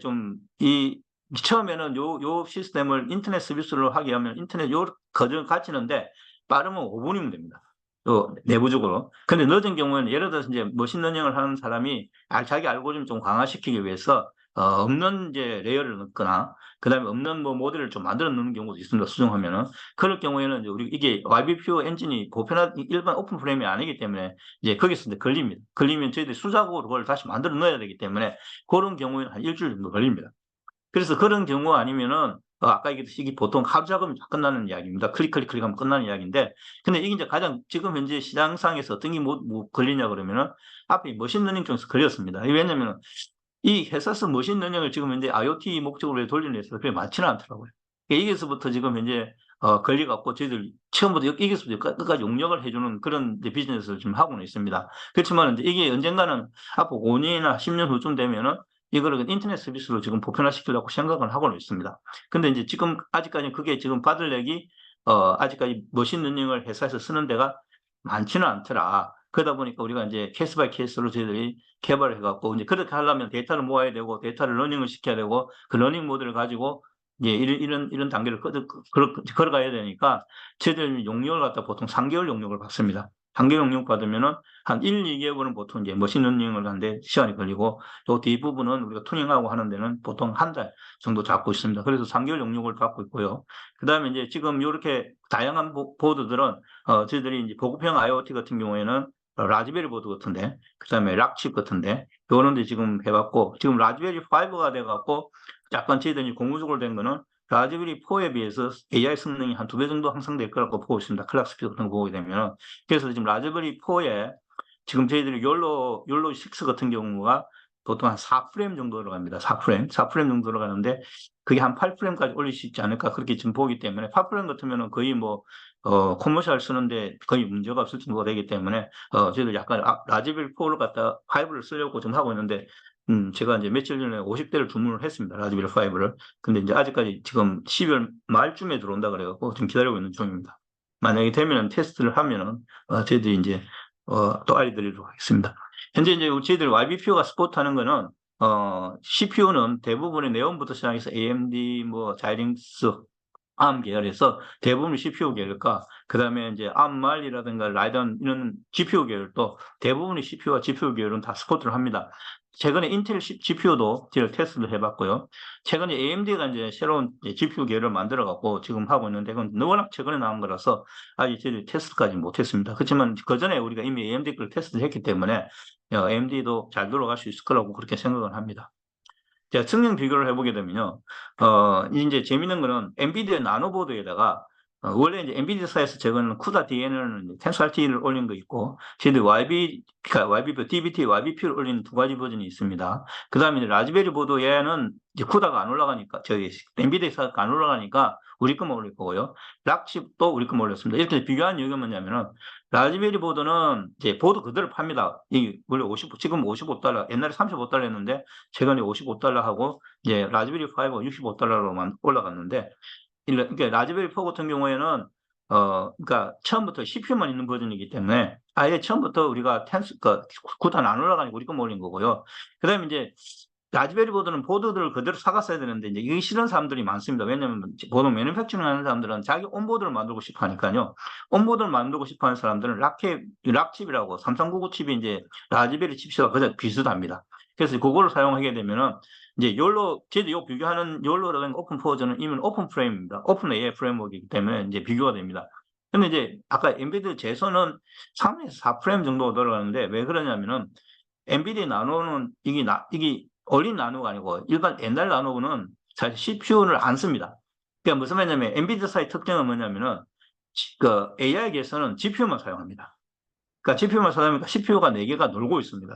처음에는 요 시스템을 인터넷 서비스로 하게 하면 인터넷 요 거정 갖추는데 빠르면 5분이면 됩니다. 또 내부적으로. 근데 늦은 경우에는 예를 들어서 이제 머신러닝을 하는 사람이 자기 알고리즘 좀 강화시키기 위해서 없는 이제 레이어를 넣거나 그다음에 없는 뭐 모델을 좀 만들어 넣는 경우도 있습니다. 수정하면은. 그럴 경우에는 이제 이게 YB표 엔진이 보편한 일반 오픈 프레임이 아니기 때문에 이제 거기서 이제 걸립니다. 걸리면 저희들이 수작업으로 그걸 다시 만들어 넣어야 되기 때문에 그런 경우에는 한 일주일 정도 걸립니다. 그래서 그런 경우 아니면은 아까 얘기했듯이 이게 보통 하루 작업이 다 끝나는 이야기입니다. 클릭하면 끝나는 이야기인데, 근데 이게 이제 가장 지금 현재 시장상에서 어떤 게 뭐 걸리냐 그러면은 앞에 머신러닝 쪽에서 걸렸습니다. 왜냐면은 이 회사에서 머신러닝을 지금 현재 IoT 목적으로 돌리는 회사가 그렇게 많지는 않더라고요. 여기서부터 지금 현재 걸려갖고 저희들 처음부터 여기서부터 끝까지 용역을 해주는 그런 이제 비즈니스를 지금 하고는 있습니다. 그렇지만 이제 이게 언젠가는 앞으로 5년이나 10년 후쯤 되면은 이거를 인터넷 서비스로 지금 보편화시키려고 생각을 하고는 있습니다. 근데 이제 지금 아직까지 그게 지금 받을렉이 아직까지 머신러닝을 회사에서 쓰는 데가 많지는 않더라. 그러다 보니까 우리가 이제 케이스 바이 케이스로 저희들이 개발을 해갖고 이제 그렇게 하려면 데이터를 모아야 되고 데이터를 러닝을 시켜야 되고 그 러닝 모델을 가지고 이제 이런 단계를 걸어가야 되니까 저희들 용역을 갖다 보통 3개월 용역을 받습니다. 3개월 용역 받으면은 한 1, 2개월은 보통 이제 머신러닝을 하는데 시간이 걸리고 또 뒷부분은 우리가 투닝하고 하는 데는 보통 한 달 정도 잡고 있습니다. 그래서 3개월 용역을 받고 있고요. 그 다음에 이제 지금 이렇게 다양한 보드들은 저희들이 이제 보급형 IoT 같은 경우에는 라즈베리 보드 같은데, 그 다음에 락칩 같은데, 요런 데 지금 해봤고, 지금 라즈베리 5가 돼갖고, 약간 저희들이 공구적으로 된 거는 라즈베리 4에 비해서 AI 성능이 한 2배 정도 향상될 거라고 보고 있습니다. 클락 스피드 같은 거 보게 되면. 그래서 지금 라즈베리 4에 지금 저희들이 욜로 6 같은 경우가 보통 한 4프레임 정도 들어갑니다. 4프레임 정도 들어가는데, 그게 한 8프레임까지 올릴 수 있지 않을까, 그렇게 지금 보기 때문에, 8프레임 같으면은 거의 뭐, 커머셜 쓰는데 거의 문제가 없을 정도가 되기 때문에, 저희들 약간 라즈베리 4를 갖다 5를 쓰려고 좀 하고 있는데, 제가 이제 며칠 전에 50대를 주문을 했습니다. 라즈베리 5를. 근데 이제 아직까지 지금 12월 말쯤에 들어온다 그래갖고 지금 기다리고 있는 중입니다. 만약에 되면 테스트를 하면은, 저희들이 이제, 또 알려드리도록 하겠습니다. 현재 이제 저희들 YBPU가 스포트하는 거는, CPU는 대부분의 네온부터 시작해서 AMD, 뭐, 자이링스, ARM 계열에서 대부분 CPU 계열과 그다음에 이제 ARM말이라든가 라이던 이런 GPU 계열도 대부분의 CPU와 GPU 계열은 다 스포트를 합니다. 최근에 인텔 GPU도 제가 테스트를 해봤고요. 최근에 AMD가 이제 새로운 GPU 계열을 만들어 갖고 지금 하고 있는데 그건 워낙 최근에 나온 거라서 아직 저희 테스트까지 못했습니다. 그렇지만 그 전에 우리가 이미 AMD 걸 테스트를 했기 때문에 AMD도 잘 돌아갈 수 있을 거라고 그렇게 생각을 합니다. 제가 성능 비교를 해보게 되면요. 이제 재밌는 거는 엔비디아 나노보드에다가 원래 이제 엔비디아사에서 저거는 쿠다 DN을 텐sorRT를 올린 거 있고, 저희들 DBT, YBP를 올린 두 가지 버전이 있습니다. 그 다음에 라즈베리 보드에는 이제 쿠다가 안 올라가니까, 저희 엔비디아사가 안 올라가니까 우리 것만 올릴 거고요. 락칩도 우리 것만 올렸습니다. 이렇게 비교한 이유가 뭐냐면은, 라즈베리 보드는 이제 보드 그대로 팝니다. 이 원래 지금 $55, 옛날에 $35였는데, 최근에 $55 하고, 이제 라즈베리 5가 $65로만 올라갔는데, 그러니까 라즈베리 4 같은 경우에는 그러니까 처음부터 CPU만 있는 버전이기 때문에 아예 처음부터 우리가 구단 안 올라가니까 우리 거 몰린 거고요. 그다음에 이제 라즈베리 보드는 보드들을 그대로 사갔어야 되는데 이제 이게 싫은 사람들이 많습니다. 왜냐하면 보통 매니팩처링 하는 사람들은 자기 온보드를 만들고 싶어 하니까요. 온보드를 만들고 싶어 하는 사람들은 락칩이라고 3399 칩이 이제 라즈베리 칩과 그저 비슷합니다. 그래서 그거를 사용하게 되면은 이제 저희도 요 비교하는 욜로라는 오픈 포즈는 이미 오픈 프레임입니다. 오픈 AI 프레임워크이기 때문에 이제 비교가 됩니다. 근데 이제 아까 엔비디아 제소는 3에서 4프레임 정도 들어가는데 왜 그러냐면은 엔비디아 나노는 이게 올린 나노가 아니고 일반 옛날 나노는 사실 CPU를 안 씁니다. 그러니까 무슨 말이냐면 엔비디아사의 특징은 뭐냐면은 그 AI에서는 GPU만 사용합니다. 그러니까 GPU만 사용하니까 CPU가 4개가 놀고 있습니다.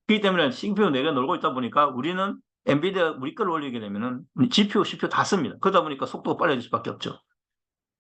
그렇기 때문에 CPU 4개가 놀고 있다 보니까 우리는 엔비디아 우리 걸 올리게 되면은 GPU, CPU 다 씁니다. 그러다 보니까 속도가 빨라질 수밖에 없죠.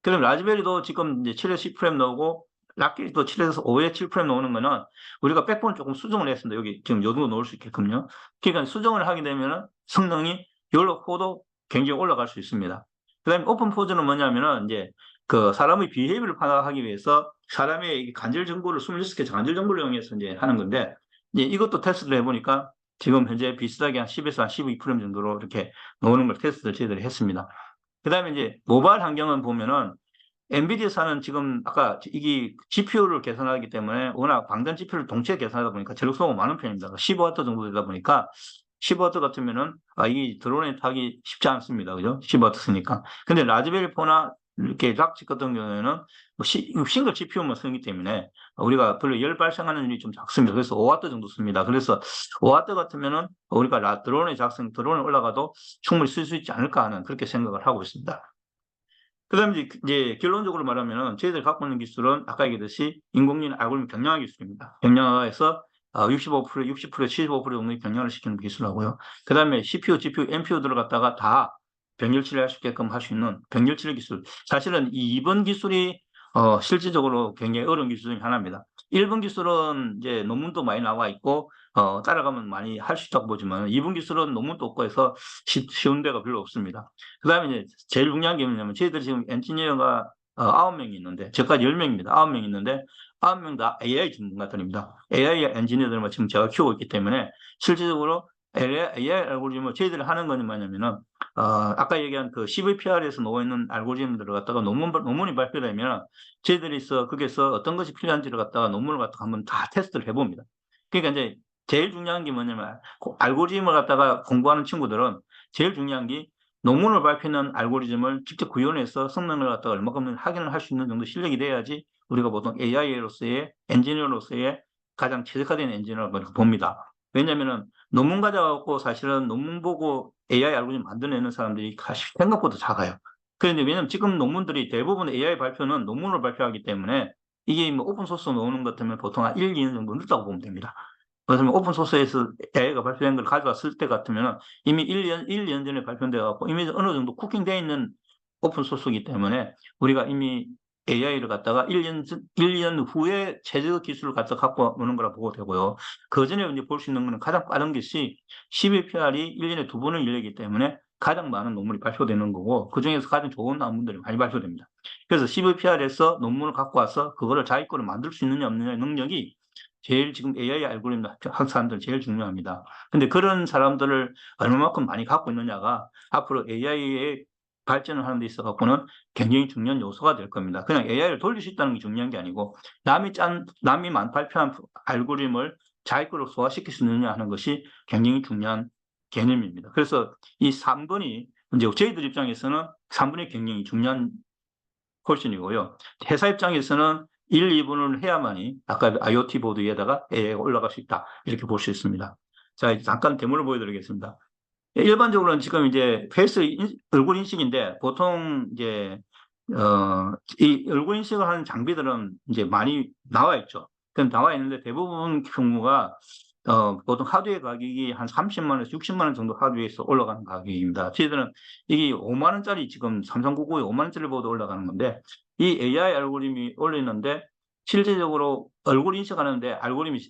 그럼 라즈베리도 지금 이제 7에서 10프레임 나오고 락키도 7에서 5에 7프레임 나오는 거는 우리가 백본 조금 수정을 했습니다. 여기 지금 요 정도 넣을 수 있게끔요. 그러니까 수정을 하게 되면은 성능이 열로포도 굉장히 올라갈 수 있습니다. 그다음에 오픈 포즈는 뭐냐면은 이제 그 사람의 비헤이비를 파악하기 위해서 사람의 간질 정보를 26개 간질 정보를 이용해서 이제 하는 건데 이제 이것도 테스트를 해보니까 지금 현재 비슷하게 한 10에서 한 12프레임 정도로 이렇게 나오는 걸 테스트를 저희들이 했습니다. 그다음에 이제 모바일 환경은 보면은 엔비디아사는 지금 아까 이게 GPU를 계산하기 때문에 워낙 방전 GPU를 동시에 계산하다 보니까 전력 소모가 많은 편입니다. 15W 정도 되다 보니까 15W 같으면은 이 드론에 타기 쉽지 않습니다. 그죠? 15W 쓰니까. 근데 라즈베리 포나 이렇게 락치 같은 경우에는 싱글 GPU만 쓰기 때문에 우리가 별로 열 발생하는 일이 좀 작습니다. 그래서 5W 정도 씁니다. 그래서 5W 같으면은 우리가 드론에 올라가도 충분히 쓸 수 있지 않을까 하는 그렇게 생각을 하고 있습니다. 그다음에 이제 결론적으로 말하면은 저희들 갖고 있는 기술은 아까 얘기했듯이 인공지능 알고리즘 경량화 기술입니다. 경량화해서 65%, 60%, 75% 정도의 경량을 시키는 기술하고요. 그다음에 CPU, GPU, NPU들을 갖다가 다 병렬치를 할 수 있게끔 할 수 있는 병렬치 기술. 사실은 이 2번 기술이 실질적으로 굉장히 어려운 기술 중에 하나입니다. 1번 기술은 이제 논문도 많이 나와 있고 따라가면 많이 할 수 있다고 보지만 2번 기술은 논문도 없고 해서 쉬운 데가 별로 없습니다. 그다음에 이제 제일 중요한 게 뭐냐면 저희들이 지금 엔지니어가 9명이 있는데 저까지 10명입니다. 9명 있는데 9명 다 AI 전문가들입니다. AI 엔지니어들만 지금 제가 키우고 있기 때문에 실질적으로 AI 알고리즘을 저희들이 하는 건 뭐냐면은 아까 얘기한 그 CVPR에서 나와 있는 알고리즘들을 갖다가 논문이 발표되면 저희들이 거기에서 어떤 것이 필요한지를 갖다가 논문을 갖다가 한번 다 테스트를 해봅니다. 그러니까 이제 제일 중요한 게 뭐냐면 알고리즘을 갖다가 공부하는 친구들은 제일 중요한 게 논문을 발표하는 알고리즘을 직접 구현해서 성능을 갖다가 얼마큼 확인을 할 수 있는 정도 실력이 돼야지 우리가 보통 AI로서의 엔지니어로서의 가장 최적화된 엔지니어라고 봅니다. 왜냐면은 논문 가져가고 사실은 논문 보고 AI 알고리즘 만들어내는 사람들이 생각보다 작아요. 그런데 왜냐면 지금 논문들이 대부분 AI 발표는 논문을 발표하기 때문에 이게 뭐 오픈소스 나오는 것 같으면 보통 한 1, 2년 정도 늦다고 보면 됩니다. 그래서 오픈소스에서 AI가 발표된 걸 가져왔을 때 같으면 이미 1년 전에 발표돼 갖고 이미 어느 정도 쿠킹되어 있는 오픈소스이기 때문에 우리가 이미 AI를 갖다가 1년 후에 최저 기술을 갖고 오는 거라 보고 되고요. 그 전에 이제 볼 수 있는 거는 가장 빠른 것이 12PR이 1년에 2번을 열리기 때문에 가장 많은 논문이 발표되는 거고 그 중에서 가장 좋은 논문들이 많이 발표됩니다. 그래서 12PR에서 논문을 갖고 와서 그거를 자기 거를 만들 수 있느냐 없느냐의 능력이 제일 지금 AI 알고리즘 학 사람들 제일 중요합니다. 근데 그런 사람들을 얼마만큼 많이 갖고 있느냐가 앞으로 AI의 발전을 하는 데 있어 갖고는 굉장히 중요한 요소가 될 겁니다. 그냥 AI를 돌릴 수 있다는 게 중요한 게 아니고 남이 발표한 알고리즘을 자기 거로 소화시킬 수 있느냐 하는 것이 굉장히 중요한 개념입니다. 그래서 이 3번이 이제 저희들 입장에서는 3번이 굉장히 중요한 콜신이고요. 회사 입장에서는 1, 2분을 해야만이 아까 IoT 보드 위에다가 AI가 올라갈 수 있다. 이렇게 볼 수 있습니다. 자, 이제 잠깐 데모를 보여드리겠습니다. 일반적으로는 지금 이제 얼굴 인식인데 보통 이제 이 얼굴 인식을 하는 장비들은 이제 많이 나와 있죠. 그럼 나와 있는데 대부분 경우가 보통 하드웨어 가격이 한 30만 원에서 60만 원 정도 하드웨어에서 올라가는 가격입니다. 저희들은 이게 5만 원짜리 지금 삼성구구에 5만 원짜리 보드 올라가는 건데 이 AI 알고리즘이 올리는데 실질적으로 얼굴 인식하는데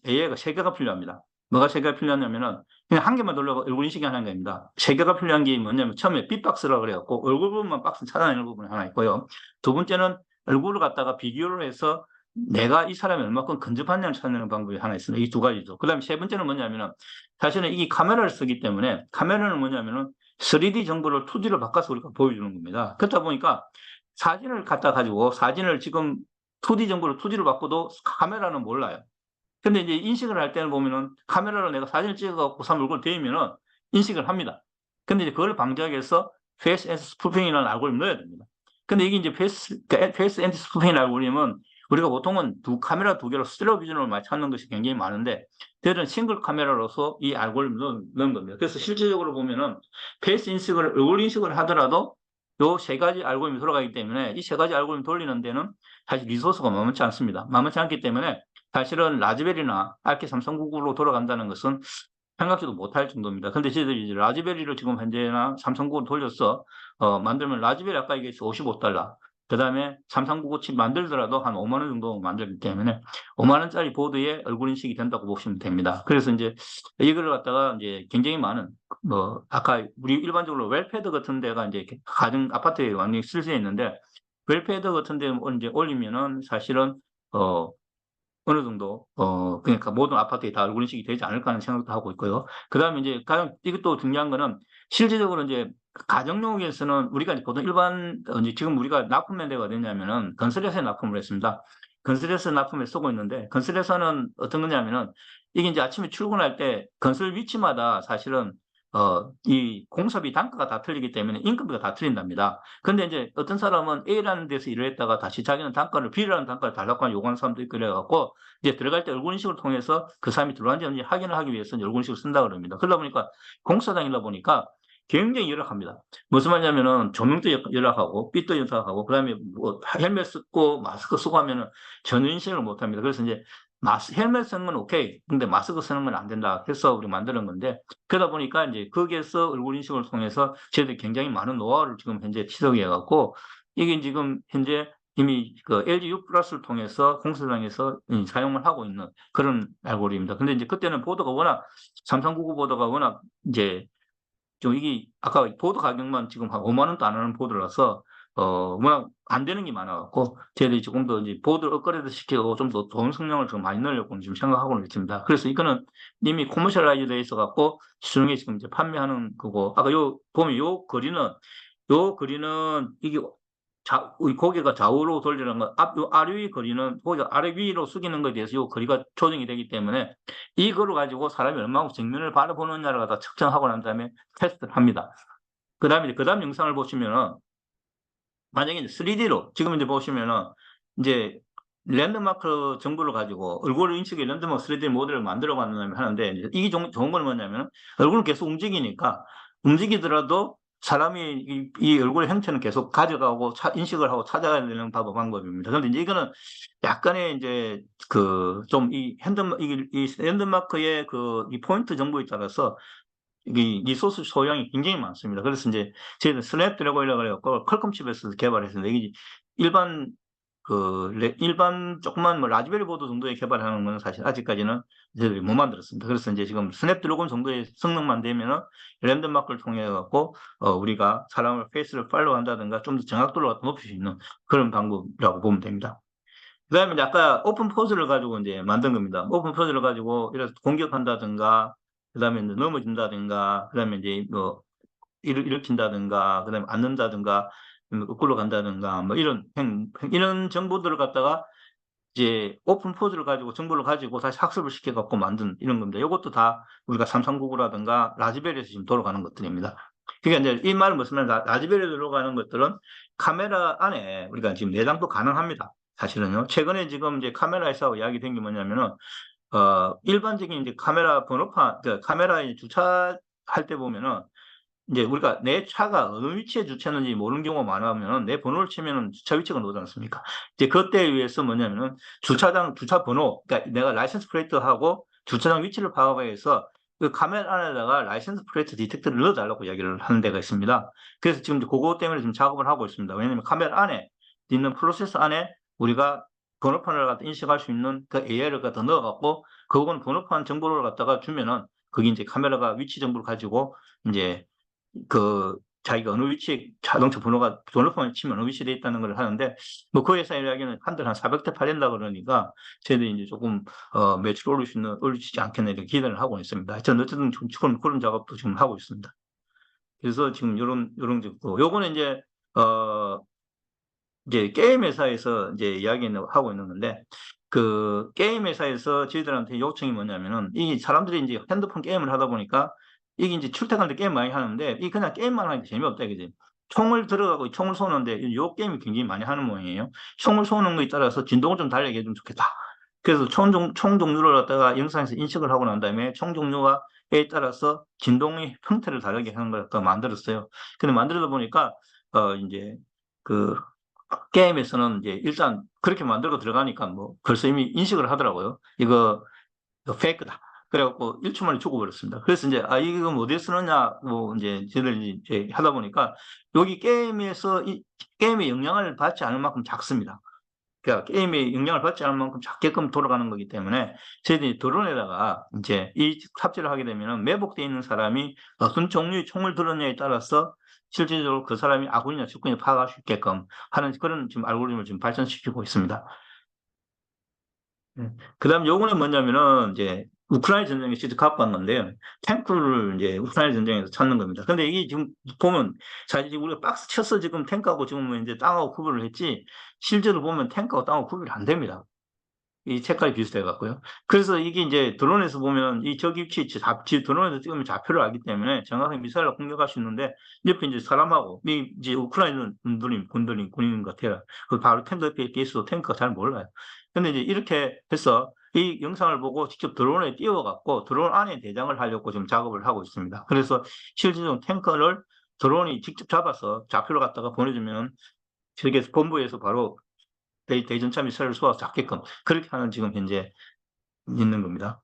AI가 3개가 필요합니다. 뭐가 3개가 필요하냐면은 그냥 한 개만 돌려고 얼굴 인식이 하는 겁니다. 3개가 필요한 게 뭐냐면 처음에 빅박스라고 그래갖고 얼굴 부분만 박스 찾아내는 부분이 하나 있고요. 두 번째는 얼굴을 갖다가 비교를 해서 내가 이 사람이 얼마큼 근접하냐를 찾는 방법이 하나 있습니다. 이 두 가지죠. 그 다음에 세 번째는 뭐냐면은 사실은 이 카메라를 쓰기 때문에 카메라는 뭐냐면은 3D 정보를 2D로 바꿔서 우리가 보여주는 겁니다. 그렇다 보니까 사진을 갖다 가지고 사진을 지금 2D 정보를 2D로 바꿔도 카메라는 몰라요. 근데 이제 인식을 할 때는 보면은 카메라로 내가 사진을 찍어갖고 사람 얼굴 대이면은 인식을 합니다. 근데 이제 그걸 방지하기 위해서 페이스 앤드 스푸핑이라는 알고리즘을 넣어야 됩니다. 근데 이게 이제 페이스 앤드 스푸핑 알고리즘은 우리가 보통은 카메라 두 개로 스테레오 비전을 많이 찾는 것이 굉장히 많은데 저희는 싱글 카메라로서 이 알고리즘을 넣은 겁니다. 그래서 실질적으로 보면은 페이스 인식을 얼굴 인식을 하더라도 요 세 가지 알고리즘이 돌아가기 때문에 이 세 가지 알고리즘 돌리는 데는 사실 리소스가 만만치 않습니다. 만만치 않기 때문에 사실은 라즈베리나 RK 3399로 돌아간다는 것은 생각지도 못할 정도입니다. 근데 저희들이 이제 라즈베리를 지금 현재나 3399로 돌려서 만들면 라즈베리 아까 얘기했죠. $55. 그다음에 3399 칩 만들더라도 한 5만 원 정도 만들기 때문에 5만 원짜리 보드에 얼굴 인식이 된다고 보시면 됩니다. 그래서 이제 이걸 갖다가 이제 굉장히 많은 아까 우리 일반적으로 웰패드 같은 데가 이제 가정 아파트에 완전히 쓸수 있는데 웰패드 같은 데 이제 올리면은 사실은 어느 정도 그러니까 모든 아파트에 다 얼굴 인식이 되지 않을까 하는 생각도 하고 있고요. 그다음에 이제 가장 이것도 중요한 거는 실질적으로 이제 가정용에서는 우리가 이제 보통 일반 이제 지금 우리가 납품된 데가 어디냐면은 건설회사에 납품을 했습니다. 건설회사 납품에 쓰고 있는데 건설회사는 어떤 거냐면은 이게 이제 아침에 출근할 때 건설 위치마다 사실은 이 공사비 단가가 다 틀리기 때문에 인건비가 다 틀린답니다. 근데 이제 어떤 사람은 A라는 데서 일을 했다가 다시 자기는 단가를 B라는 단가를 달라고 요구하는 사람도 있고 그래갖고 이제 들어갈 때 얼굴 인식을 통해서 그 사람이 들어왔는지 없는지 확인을 하기 위해서 이제 얼굴 인식을 쓴다 그럽니다. 그러다 보니까 공사장이다 보니까 굉장히 열악합니다. 무슨 말이냐면은 조명도 열악하고 빛도 열악하고 그다음에 뭐 헬멧 쓰고 마스크 쓰고 하면은 전혀 인식을 못 합니다. 그래서 이제 헬멧 쓰는 건 오케이. 근데 마스크 쓰는 건 안 된다. 해서 우리 만드는 건데 그러다 보니까 이제 거기에서 얼굴 인식을 통해서 저희들이 굉장히 많은 노하우를 지금 현재 취득해 갖고 이게 지금 현재 이미 그 LG U 플러스를 통해서 공사장에서 사용을 하고 있는 그런 알고리즘입니다. 근데 이제 그때는 보드가 워낙 3399 보드가 워낙 이제 좀 이게 아까 보드 가격만 지금 한 5만 원도 안 하는 보드라서 워낙 안 되는 게 많아갖고 저희들이 조금 더 이제 보드를 업그레이드 시키고 좀 더 좋은 성능을 좀 많이 넣으려고 지금 생각하고는 있습니다. 그래서 이거는 이미 커머셜라이즈 돼 있어갖고 시중에 지금 이제 판매하는 거고 아까 보면 요 거리는 이게 이 고개가 좌우로 돌리는 거, 요 아래 위 거리는 고개가 아래 위로 숙이는 것에 대해서 요 거리가 조정이 되기 때문에 이거를 가지고 사람이 얼마나 정면을 바라보느냐를 갖다 측정하고 난 다음에 테스트를 합니다. 그다음에 그다음 영상을 보시면은 만약에 3D로 지금 이제 보시면은 이제 랜드마크 정보를 가지고 얼굴 인식의 랜드마크 3D 모델을 만들어 하는데 이게 좋은 건 뭐냐면 얼굴은 계속 움직이니까 움직이더라도 사람이 이 얼굴의 형태는 계속 가져가고 인식을 하고 찾아가야 되는 방법입니다. 그런데 이제 이거는 약간의 이제 그 좀 이 랜드마크의 이 포인트 정보에 따라서 이 리소스 소양이 굉장히 많습니다. 그래서 이제 저희는 스냅드래곤이라고 그래갖고 퀄컴 칩에서 개발했습니다. 이게 일반 조그만 라즈베리 보드 정도의 개발하는 건 사실 아직까지는 저희들이 못 만들었습니다. 그래서 이제 지금 스냅드래곤 정도의 성능만 되면은 랜드마크를 통해 갖고 우리가 사람을 페이스를 팔로우 한다든가 좀 더 정확도를 높일 수 있는 그런 방법이라고 보면 됩니다. 그다음에 이제 아까 오픈 포즈를 가지고 이제 만든 겁니다. 오픈 포즈를 가지고 이래서 공격한다든가 그다음에 이제 넘어진다든가 그다음에 이제 뭐 일으킨다든가 그다음에 앉는다든가 거꾸로 간다든가 뭐 이런 정보들을 갖다가 이제 오픈 포즈를 가지고 정보를 가지고 다시 학습을 시켜 갖고 만든 이런 겁니다. 이것도 다 우리가 3399라든가 라즈베리에서 지금 돌아가는 것들입니다. 그러니까 이제 이 말은 무슨 말이냐 라즈베리에 돌아가는 것들은 카메라 안에 우리가 지금 내장도 가능합니다. 사실은요. 최근에 지금 이제 카메라 회사하고 이야기된 게 뭐냐면은 일반적인 이제 카메라 번호판 카메라에 주차할 때 보면은 이제 우리가 내 차가 어느 위치에 주차했는지 모르는 경우가 많으면은 내 번호를 치면은 주차 위치가 나오지 않습니까? 이제 그때에 의해서 뭐냐면은 주차 번호, 그러니까 내가 라이센스 플레이트하고 주차장 위치를 파악하기 위해서 그 카메라 안에다가 라이센스 플레이트 디텍터를 넣어달라고 이야기를 하는 데가 있습니다. 그래서 지금 그거 때문에 지금 작업을 하고 있습니다. 왜냐면 카메라 안에 있는 프로세서 안에 우리가 번호판을 갖다 인식할 수 있는 그 AI를 갖다 넣어갖고 그건 번호판 정보를 갖다가 주면은 그게 이제 카메라가 위치 정보를 가지고 이제 그 자기가 어느 위치에 자동차 번호판을 치면 어느 위치에 돼 있다는 걸 하는데, 뭐 그 회사 이야기는 한 달 한 400대 팔린다 그러니까 저희들이 이제 조금 매출 올리지 않겠나 이렇게 기대를 하고 있습니다. 저는 어쨌든 지금 그런 작업도 지금 하고 있습니다. 그래서 지금 요런 적도 요거는 이제 게임 회사에서 이제 이야기는 하고 있는 건데, 그 게임 회사에서 저희들한테 요청이 뭐냐면은, 이 사람들이 이제 핸드폰 게임을 하다 보니까 이게 이제 출퇴근할 때 게임 많이 하는데 이 그냥 게임만 하니까 재미없다 이거지. 총을 들어가고 총을 쏘는데 요 게임이 굉장히 많이 하는 모양이에요. 총을 쏘는 거에 따라서 진동을 좀 달리게 해주면 좋겠다. 그래서 총 종류를 갖다가 영상에서 인식을 하고 난 다음에 총 종류에 따라서 진동의 형태를 다르게 하는 걸 갖다 만들었어요. 근데 만들다 보니까 이제 그 게임에서는 이제 일단 그렇게 만들고 들어가니까 뭐 벌써 이미 인식을 하더라고요. 이거 페이크다. 그래갖고 1초 만에 죽어버렸습니다. 그래서 이제 이거 뭐 어디에 쓰느냐 뭐 이제 저희들이 이제 하다 보니까 여기 게임에서 이 게임의 영향을 받지 않을 만큼 작습니다. 그러니까 게임의 영향을 받지 않을 만큼 작게끔 돌아가는 거기 때문에 저희들이 드론에다가 이제 이 탑재를 하게 되면은 매복되어 있는 사람이 어떤 종류의 총을 들었냐에 따라서 실질적으로 그 사람이 아군이나 적군이 파악할 수 있게끔 하는 그런 지금 알고리즘을 지금 발전시키고 있습니다. 그다음 요거는 뭐냐면은 이제 우크라이나 전쟁에 직접 갖고 온 건데요. 탱크를 이제 우크라이나 전쟁에서 찾는 겁니다. 근데 이게 지금 보면 사실 지금 우리가 박스 쳐서 지금 탱크하고 지금 뭐 이제 땅하고 구분을 했지, 실제로 보면 탱크하고 땅하고 구분이 안 됩니다. 이 색깔이 비슷해 갖고요. 그래서 이게 이제 드론에서 보면 이 저기 위치 드론에서 찍으면 좌표를 알기 때문에 정확하게 미사일로 공격할 수 있는데, 옆에 이제 사람하고 이제 우크라이나 군인 같아요. 그 바로 탱크 옆에 있어도 탱크가 잘 몰라요. 근데 이제 이렇게 해서 이 영상을 보고 직접 드론에 띄워갖고 드론 안에 대장을 하려고 지금 작업을 하고 있습니다. 그래서 실질적으로 탱크를 드론이 직접 잡아서 좌표를 갖다가 보내주면 저게 본부에서 바로 대전차 미사일을 쏘아서 잡게끔 그렇게 하는 지금 현재 있는 겁니다.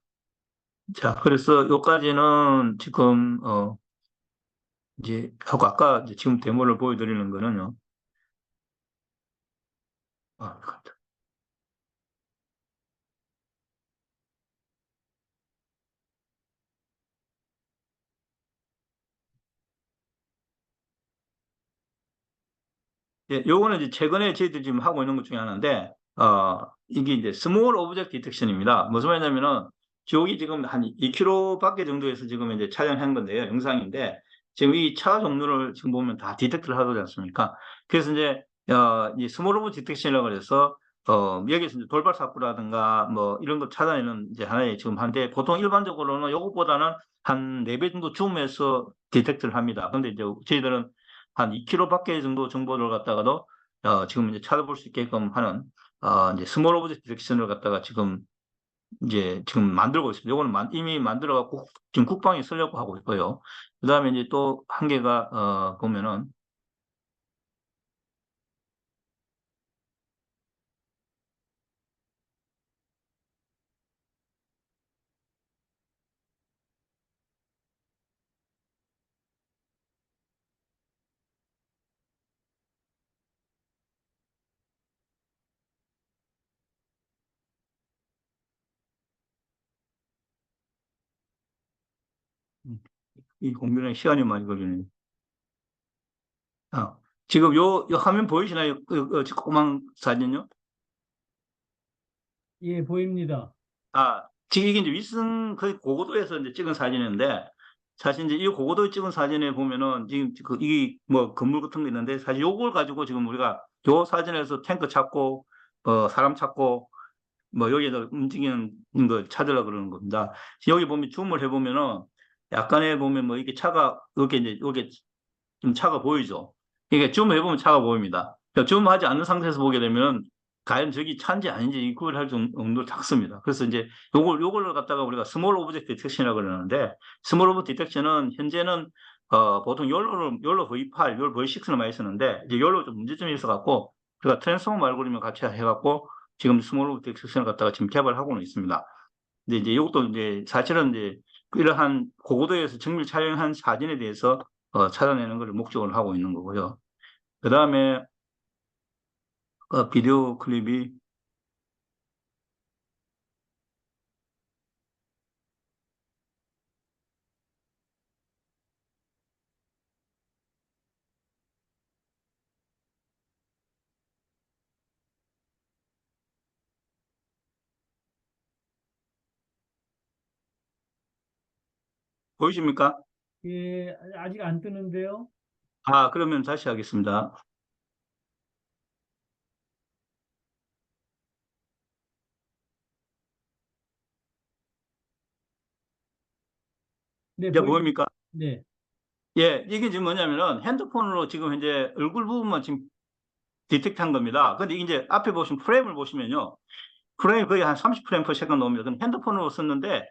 자, 그래서 요까지는 지금 이제 하고 아까 이제 지금 데모를 보여드리는 거는요. 아, 예, 요거는 이제 최근에 저희들이 지금 하고 있는 것 중에 하나인데, 이게 이제 스몰 오브젝트 디텍션입니다. 무슨 말이냐면은, 저기 지금 한 2km 밖에 정도에서 지금 이제 촬영한 건데요. 영상인데, 지금 이 차 종류를 지금 보면 다 디텍트를 하지 않습니까? 그래서 이제, 이 스몰 오브 디텍션이라고 해서, 여기서 이제 돌발 사고라든가 뭐 이런 거 찾아내는 이제 하나의 지금 한데, 보통 일반적으로는 요것보다는 한 4배 정도 줌해서 디텍트를 합니다. 근데 이제 저희들은 한 2km 밖에 정도 정보를 갖다가도 지금 이제 찾아볼 수 있게끔 하는 이제 스몰 오브젝트 디텍션을 갖다가 지금 만들고 있습니다. 이거는 이미 만들어 갖고 지금 국방에 쓰려고 하고 있고요. 그다음에 이제 또 한 개가 보면은 이 공유랑 시간이 많이 걸리네요. 아, 지금 요 화면 보이시나요? 조그만 사진요? 예, 보입니다. 지금 이게 이제 윌슨 거의 고고도에서 이제 찍은 사진인데, 사실 이제 이 고고도에 찍은 사진에 보면은 지금 이게 뭐 건물 같은 거 있는데, 사실 요걸 가지고 지금 우리가 요 사진에서 탱크 찾고, 사람 찾고, 뭐 여기에서 움직이는 거 찾으려고 그러는 겁니다. 여기 보면 줌을 해보면은 약간의 보면 뭐 이게 차가, 이게 좀 차가 보이죠? 이게 줌 해보면 차가 보입니다. 그러니까 줌하지 않는 상태에서 보게 되면 과연 저기 차인지 아닌지 구별할 정도로 작습니다. 그래서 이제 요걸 갖다가 우리가 스몰 오브젝트 디텍션이라고 그러는데, 스몰 오브젝트 디텍션은 현재는 보통 욜로 V8, 욜로 V6를 많이 쓰는데, 이제 욜로 좀 문제점이 있어갖고 우리가 트랜스포머 알고리즘을 같이 해갖고 지금 스몰 오브젝트 디텍션을 갖다가 지금 개발하고는 있습니다. 근데 이제 이것도 이제 사실은 이제 이러한 고고도에서 정밀 촬영한 사진에 대해서 찾아내는 것을 목적으로 하고 있는 거고요. 그 다음에 비디오 클립이 보이십니까? 예, 아직 안 뜨는데요. 아, 그러면 다시 하겠습니다. 네, 이제 보입니다. 보입니까? 네, 예, 이게 지금 뭐냐면은 핸드폰으로 지금 현재 얼굴 부분만 지금 디텍트한 겁니다. 근데 이제 앞에 보시면 프레임을 보시면요. 프레임 거의 한 30프레임 per 세컨드 나옵니다. 근데 핸드폰으로 썼는데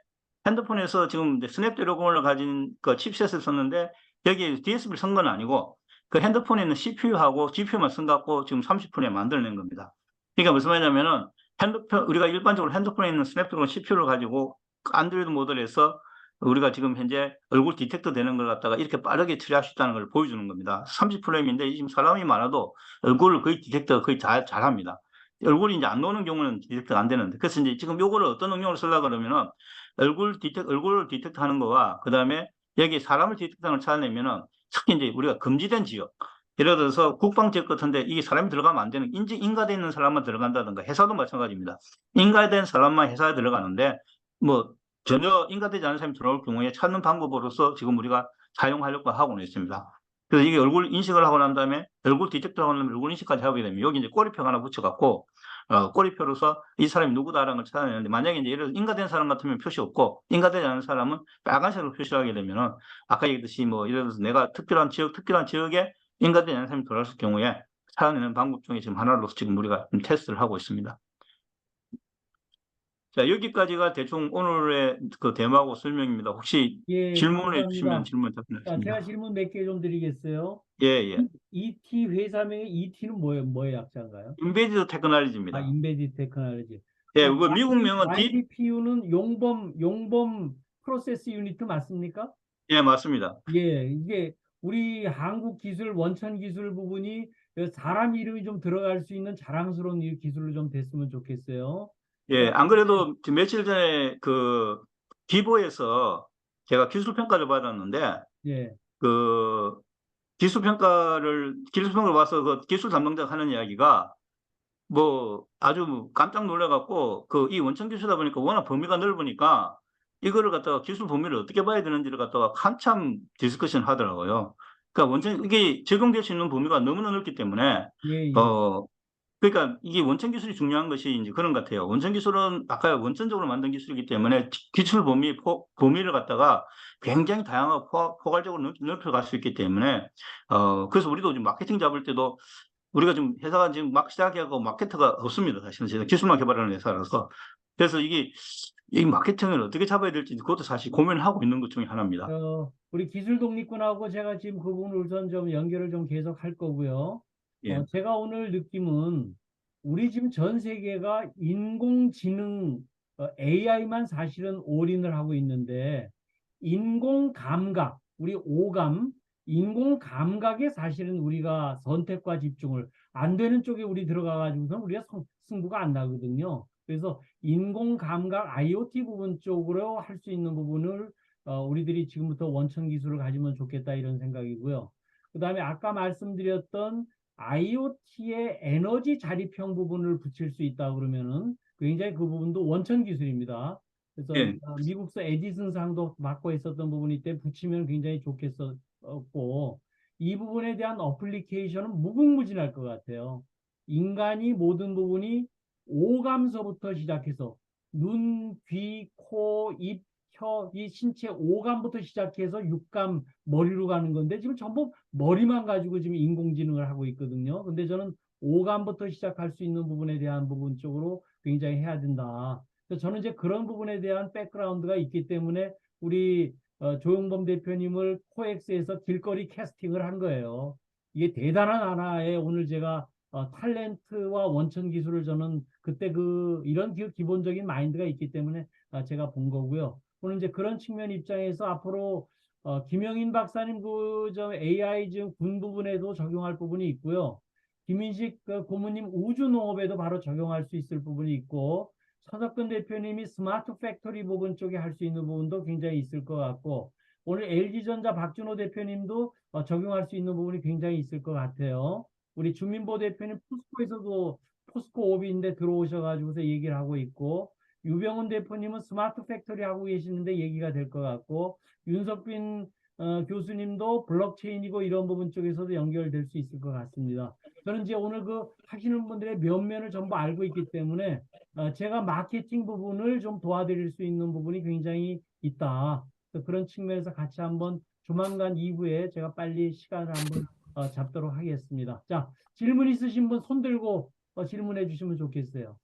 핸드폰에서 지금 이제 스냅드래곤을 가진 그 칩셋을 썼는데 여기 DSP를 쓴 건 아니고 그 핸드폰에 있는 CPU하고 GPU만 쓴 갖고 지금 30프레임 만들어낸 겁니다. 그러니까 무슨 말이냐면은 핸드폰 우리가 일반적으로 핸드폰에 있는 스냅드래곤 CPU를 가지고 안드로이드 모델에서 우리가 지금 현재 얼굴 디텍터 되는 걸 갖다가 이렇게 빠르게 처리할 수 있다는 걸 보여주는 겁니다. 30프레임인데 지금 사람이 많아도 얼굴을 거의 디텍터가 거의 잘합니다. 얼굴이 이제 안 나오는 경우는 디텍터가 안 되는데. 그래서 이제 지금 요거를 어떤 응용을 쓰려고 그러면은 얼굴을 디텍트 하는 거와 그 다음에 여기 사람을 디텍트하는 걸 찾아내면은 특히 이제 우리가 금지된 지역. 예를 들어서 국방 지역 같은데 이게 사람이 들어가면 안 되는 인가돼 있는 사람만 들어간다든가 회사도 마찬가지입니다. 인가된 사람만 회사에 들어가는데 뭐 전혀 인가되지 않은 사람이 들어올 경우에 찾는 방법으로서 지금 우리가 사용하려고 하고는 있습니다. 그래서 이게 얼굴 인식을 하고 난 다음에 얼굴 디텍터를 하고 나면 얼굴 인식까지 하게 되면 여기 이제 꼬리표가 하나 붙여갖고 꼬리표로서 이 사람이 누구다라는 걸 찾아내는데 만약에 이제 예를 들어 인가된 사람 같으면 표시 없고 인가되지 않은 사람은 빨간색으로 표시를 하게 되면은 아까 얘기했듯이 뭐 예를 들어서 내가 특별한 지역에 인가되지 않은 사람이 들어왔을 경우에 찾아내는 방법 중에 지금 하나로서 지금 우리가 좀 테스트를 하고 있습니다. 자, 여기까지가 대충 오늘의 그 대마고 설명입니다. 혹시 예, 질문해 주시면 감사합니다. 질문 자, 제가 답변하겠습니다. 질문 몇 개 좀 드리겠어요. 예, 예. ET 회사명의 ET는 뭐의 약자인가요? 인베디드 아, 테크놀로지입니다. 인베디드 테크놀로지. 예, 그 미국명은 YPU는 용범 프로세스 유니트 맞습니까? 예, 맞습니다. 예, 이게 우리 한국 기술, 원천 기술 부분이 사람 이름이 좀 들어갈 수 있는 자랑스러운 이 기술로 좀 됐으면 좋겠어요. 예, 안 그래도 지금 며칠 전에 그 기보에서 제가 기술 평가를 받았는데 예, 그 기술 평가를 봐서 그 기술 담당자가 하는 이야기가 뭐 아주 깜짝 놀래갖고 그 이 원천 기술이다 보니까 워낙 범위가 넓으니까 이거를 갖다가 기술 범위를 어떻게 봐야 되는지를 갖다가 한참 디스커션 하더라고요. 그러니까 원천 이게 적용될 수 있는 범위가 너무나 넓기 때문에 예, 예. 어 그러니까 이게 원천 기술이 중요한 것이 이제 그런 것 같아요. 원천 기술은 아까 원천적으로 만든 기술이기 때문에 기술 범위를 갖다가 굉장히 다양하고 포괄적으로 넓혀갈 수 있기 때문에 그래서 우리도 지금 마케팅 잡을 때도 우리가 지금 회사가 지금 막 시작하고 마케터가 없습니다. 사실은 제가 기술만 개발하는 회사라서. 그래서 이 마케팅을 어떻게 잡아야 될지 그것도 사실 고민하고 있는 것 중에 하나입니다. 우리 기술 독립군하고 제가 지금 그 부분을 우선 좀 연결을 좀 계속 할 거고요. 예. 제가 오늘 느낌은 우리 지금 전 세계가 인공지능 AI만 사실은 올인을 하고 있는데 인공 감각, 우리 오감, 인공 감각에 사실은 우리가 선택과 집중을 안 되는 쪽에 우리 들어가 가지고선 우리가 승부가 안 나거든요. 그래서 인공 감각 IoT 부분 쪽으로 할 수 있는 부분을 우리들이 지금부터 원천 기술을 가지면 좋겠다 이런 생각이고요. 그 다음에 아까 말씀드렸던 IoT의 에너지 자립형 부분을 붙일 수 있다 그러면은 굉장히 그 부분도 원천 기술입니다. 그래서 예. 미국서 에디슨 상도 맡고 있었던 부분이 때 붙이면 굉장히 좋겠었고 이 부분에 대한 어플리케이션은 무궁무진할 것 같아요. 인간이 모든 부분이 오감서부터 시작해서 눈, 귀, 코, 입, 혀, 이 신체 오감부터 시작해서 육감, 머리로 가는 건데 지금 전부 머리만 가지고 지금 인공지능을 하고 있거든요. 근데 저는 오감부터 시작할 수 있는 부분에 대한 부분 쪽으로 굉장히 해야 된다. 그래서 저는 이제 그런 부분에 대한 백그라운드가 있기 때문에 우리 조용범 대표님을 코엑스에서 길거리 캐스팅을 한 거예요. 이게 대단한 하나의 오늘 제가 탤런트와 원천 기술을 저는 그때 이런 기본적인 마인드가 있기 때문에 제가 본 거고요. 오늘 이제 그런 측면 입장에서 앞으로 김영인 박사님 저 AI 지금 군 부분에도 적용할 부분이 있고요. 김인식 고문님 우주 농업에도 바로 적용할 수 있을 부분이 있고 서석근 대표님이 스마트 팩토리 부분 쪽에 할 수 있는 부분도 굉장히 있을 것 같고 오늘 LG전자 박준호 대표님도 적용할 수 있는 부분이 굉장히 있을 것 같아요. 우리 주민보 대표님 포스코에서도 포스코 오비인데 들어오셔가지고서 얘기를 하고 있고 유병훈 대표님은 스마트 팩토리 하고 계시는데 얘기가 될 것 같고, 윤석빈 교수님도 블록체인이고 이런 부분 쪽에서도 연결될 수 있을 것 같습니다. 저는 이제 오늘 그 하시는 분들의 면면을 전부 알고 있기 때문에 제가 마케팅 부분을 좀 도와드릴 수 있는 부분이 굉장히 있다. 그래서 그런 측면에서 같이 한번 조만간 이후에 제가 빨리 시간을 한번 잡도록 하겠습니다. 자, 질문 있으신 분 손 들고 질문해 주시면 좋겠어요.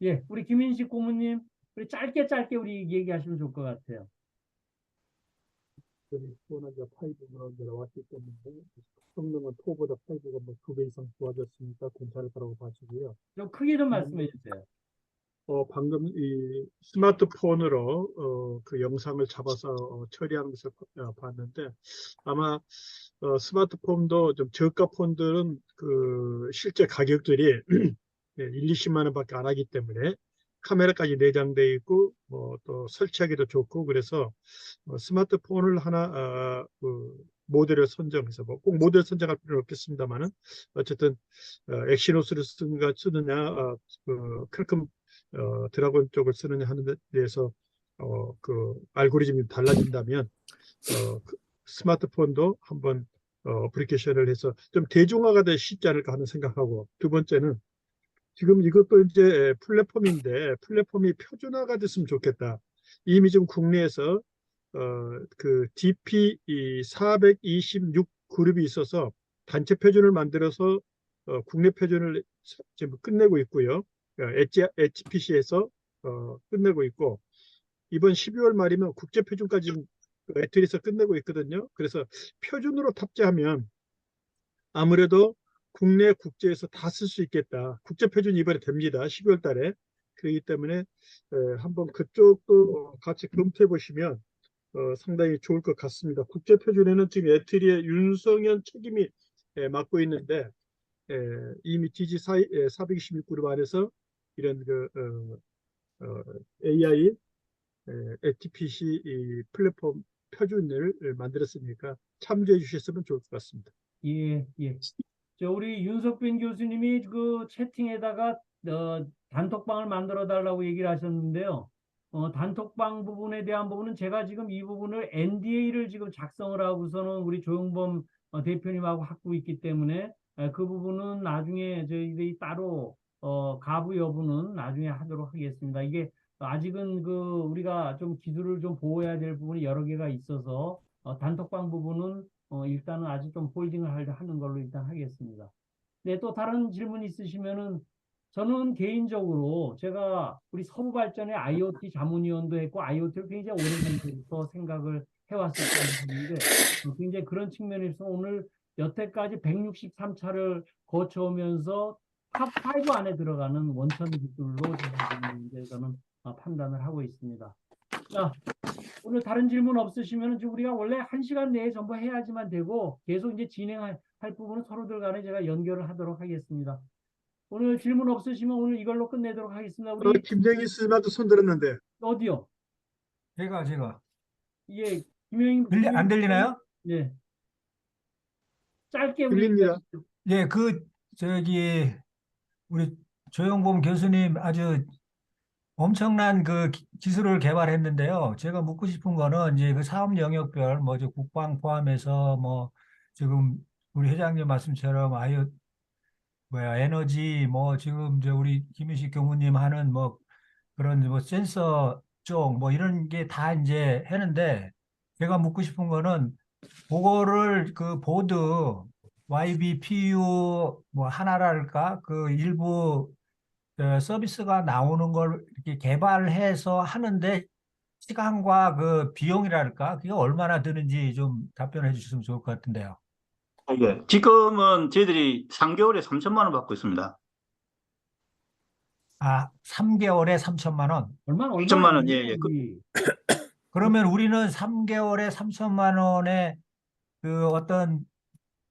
예, 우리 김인식 고문님, 우리 짧게 짧게 우리 얘기하시면 좋을 것 같아요. 워낙에 5가 나왔기 때문에 성능은 4보다 5가 뭐 2배 이상 좋아졌으니까 괜찮을 거라고 봐지고요. 좀 크게 좀 말씀해 주세요. 방금 이 스마트폰으로 그 영상을 잡아서 처리하는 것을 봤는데 아마 스마트폰도 좀 저가 폰들은 그 실제 가격들이 1, 20만 원밖에 안 하기 때문에 카메라까지 내장되어 있고 뭐 또 설치하기도 좋고 그래서 스마트폰을 하나 그 모델을 선정해서 뭐 꼭 모델 선정할 필요는 없겠습니다만은 어쨌든 엑시노스를 쓰느냐 그 퀄컴 드라곤 쪽을 쓰느냐 하는 데 대해서 그 알고리즘이 달라진다면 그 스마트폰도 한번 어플리케이션을 해서 좀 대중화가 돼 쉽지 않을까 하는 생각하고 두 번째는 지금 이것도 이제 플랫폼인데 플랫폼이 표준화가 됐으면 좋겠다. 이미 좀 국내에서 그 DP 426 그룹이 있어서 단체 표준을 만들어서 국내 표준을 지금 끝내고 있고요. HPC에서 끝내고 있고 이번 12월 말이면 국제 표준까지 애틀에서 끝내고 있거든요. 그래서 표준으로 탑재하면 아무래도 국내 국제에서 다 쓸 수 있겠다. 국제 표준이 이번에 됩니다. 12월 달에. 그렇기 때문에 한번 그쪽도 같이 검토해 보시면 상당히 좋을 것 같습니다. 국제 표준에는 지금 애트리의 윤성현 책임이 맡고 있는데 이미 DG 426 그룹 안에서 이런 그 AI HPC 플랫폼 표준을 만들었으니까 참조해 주셨으면 좋을 것 같습니다. 예, 예. 우리 윤석빈 교수님이 그 채팅에다가 단톡방을 만들어 달라고 얘기를 하셨는데요. 단톡방 부분에 대한 부분은 제가 지금 이 부분을 NDA를 지금 작성을 하고서는 우리 조용범 대표님하고 하고 있기 때문에 그 부분은 나중에 저희들이 따로 가부 여부는 나중에 하도록 하겠습니다. 이게 아직은 그 우리가 좀 기술을 좀 보호해야 될 부분이 여러 개가 있어서 단톡방 부분은 일단은 아직 좀 홀딩을 하는 걸로 일단 하겠습니다. 네, 또 다른 질문 있으시면은 저는 개인적으로 제가 우리 서부발전의 IoT 자문위원도 했고 IoT를 굉장히 오래전부터 생각을 해왔었던 부분인데 굉장히 그런 측면에서 오늘 여태까지 163차를 거쳐오면서 탑5 안에 들어가는 원천 기술로 저는 판단을 하고 있습니다. 자, 오늘 다른 질문 없으시면 우리가 원래 1시간 내에 전부 해야지만 되고 계속 이제 진행할 부분은 서로들 간에 제가 연결을 하도록 하겠습니다. 오늘 질문 없으시면 오늘 이걸로 끝내도록 하겠습니다. 우리 김정희 스님한테 손 들었는데 어디요? 제가 예, 김영희 안 들리나요? 네. 짧게 우리 들립니다. 예, 저기 우리 조영범 교수님 아주 엄청난 그 기술을 개발했는데요. 제가 묻고 싶은 거는 이제 그 사업 영역별 뭐저 국방 포함해서 뭐 지금 우리 회장님 말씀처럼 에너지 뭐 지금 우리 김윤식 교무님 하는 뭐 그런 뭐 센서 쪽 뭐 이런 게 다 이제 했는데 제가 묻고 싶은 거는 그거를 그 보드 YBPU 뭐 하나랄까 그 일부 서비스가 나오는 걸 이렇게 개발해서 하는데 시간과 그 비용이랄까 그게 얼마나 드는지 좀 답변해 주셨으면 좋을 것 같은데요. 예. 지금은 저희들이 3개월에 3천만 원 받고 있습니다. 3개월에 3천만 원. 3천만 원, 예, 예. 그러면 우리는 3개월에 3천만 원에 그 어떤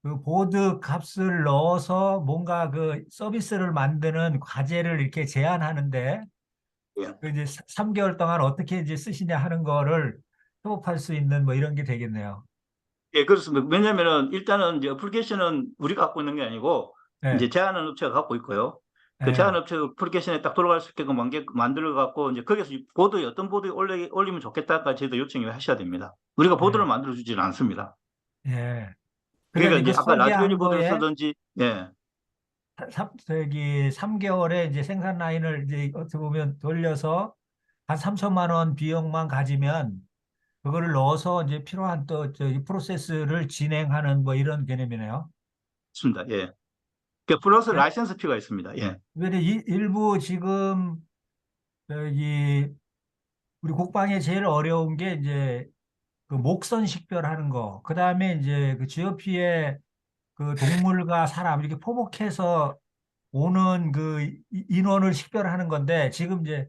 그 보드 값을 넣어서 뭔가 그 서비스를 만드는 과제를 이렇게 제안하는데 예. 그 이제 3개월 동안 어떻게 이제 쓰시냐 하는 거를 협업할 수 있는 뭐 이런 게 되겠네요. 예, 그렇습니다. 왜냐면은 일단은 이제 어플리케이션은 우리가 갖고 있는 게 아니고 네. 이제 제안하는 업체가 갖고 있고요. 그 예. 제한업체 어플리케이션에 딱 들어갈 수 있게끔 만들어 갖고 이제 거기서 보드에 어떤 보드에 올리면 좋겠다까지 저희도 요청을 하셔야 됩니다. 우리가 보드를 예. 만들어 주지는 않습니다. 예. 그러니까 그다음에 그 이제 아까 라즈베리 설계한 보드를 거에 쓰든지, 예, 저기 3개월에 이제 생산 라인을 이제 어떻게 보면 돌려서 한 3천만 원 비용만 가지면 그거를 넣어서 이제 필요한 또 저기 프로세스를 진행하는 뭐 이런 개념이네요. 맞습니다. 예. 그 플러스 예. 라이센스 피가 있습니다. 예. 왜냐 일부 지금 저기 우리 국방에 제일 어려운 게 이제 그 목선 식별하는 거, 그 다음에 이제 그 GOP에 그 동물과 사람 이렇게 포복해서 오는 그 인원을 식별하는 건데 지금 이제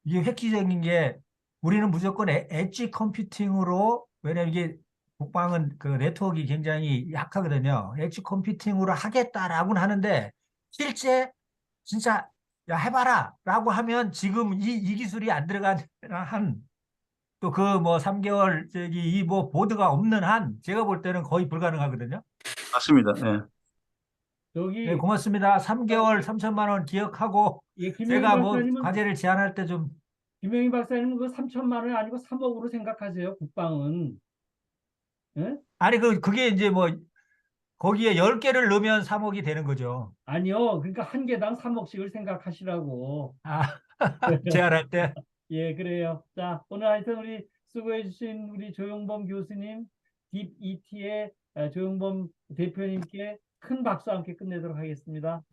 이게 획기적인 게 우리는 무조건 엣지 컴퓨팅으로 왜냐면 이게 국방은 그 네트워크가 굉장히 약하거든요. 엣지 컴퓨팅으로 하겠다라고는 하는데 실제 진짜 야 해봐라 라고 하면 지금 이 기술이 안 들어간 한 또 그 뭐 3개월 저기 이 뭐 보드가 없는 한 제가 볼 때는 거의 불가능하거든요. 맞습니다. 예. 네, 여기 고맙습니다. 3개월 3천만 원 기억하고 예, 김영희 제가 뭐 박사님은 과제를 제안할 때 좀 김영희 박사님은 그 3천만 원이 아니고 3억으로 생각하세요. 국방은. 예? 아니 그게 이제 뭐 거기에 10개를 넣으면 3억이 되는 거죠. 아니요. 그러니까 한 개당 3억씩을 생각하시라고. 아, 제안할 때. 예, 그래요. 자, 오늘 하여튼 우리 수고해주신 우리 조용범 교수님, 딥 ET의 조용범 대표님께 큰 박수와 함께 끝내도록 하겠습니다.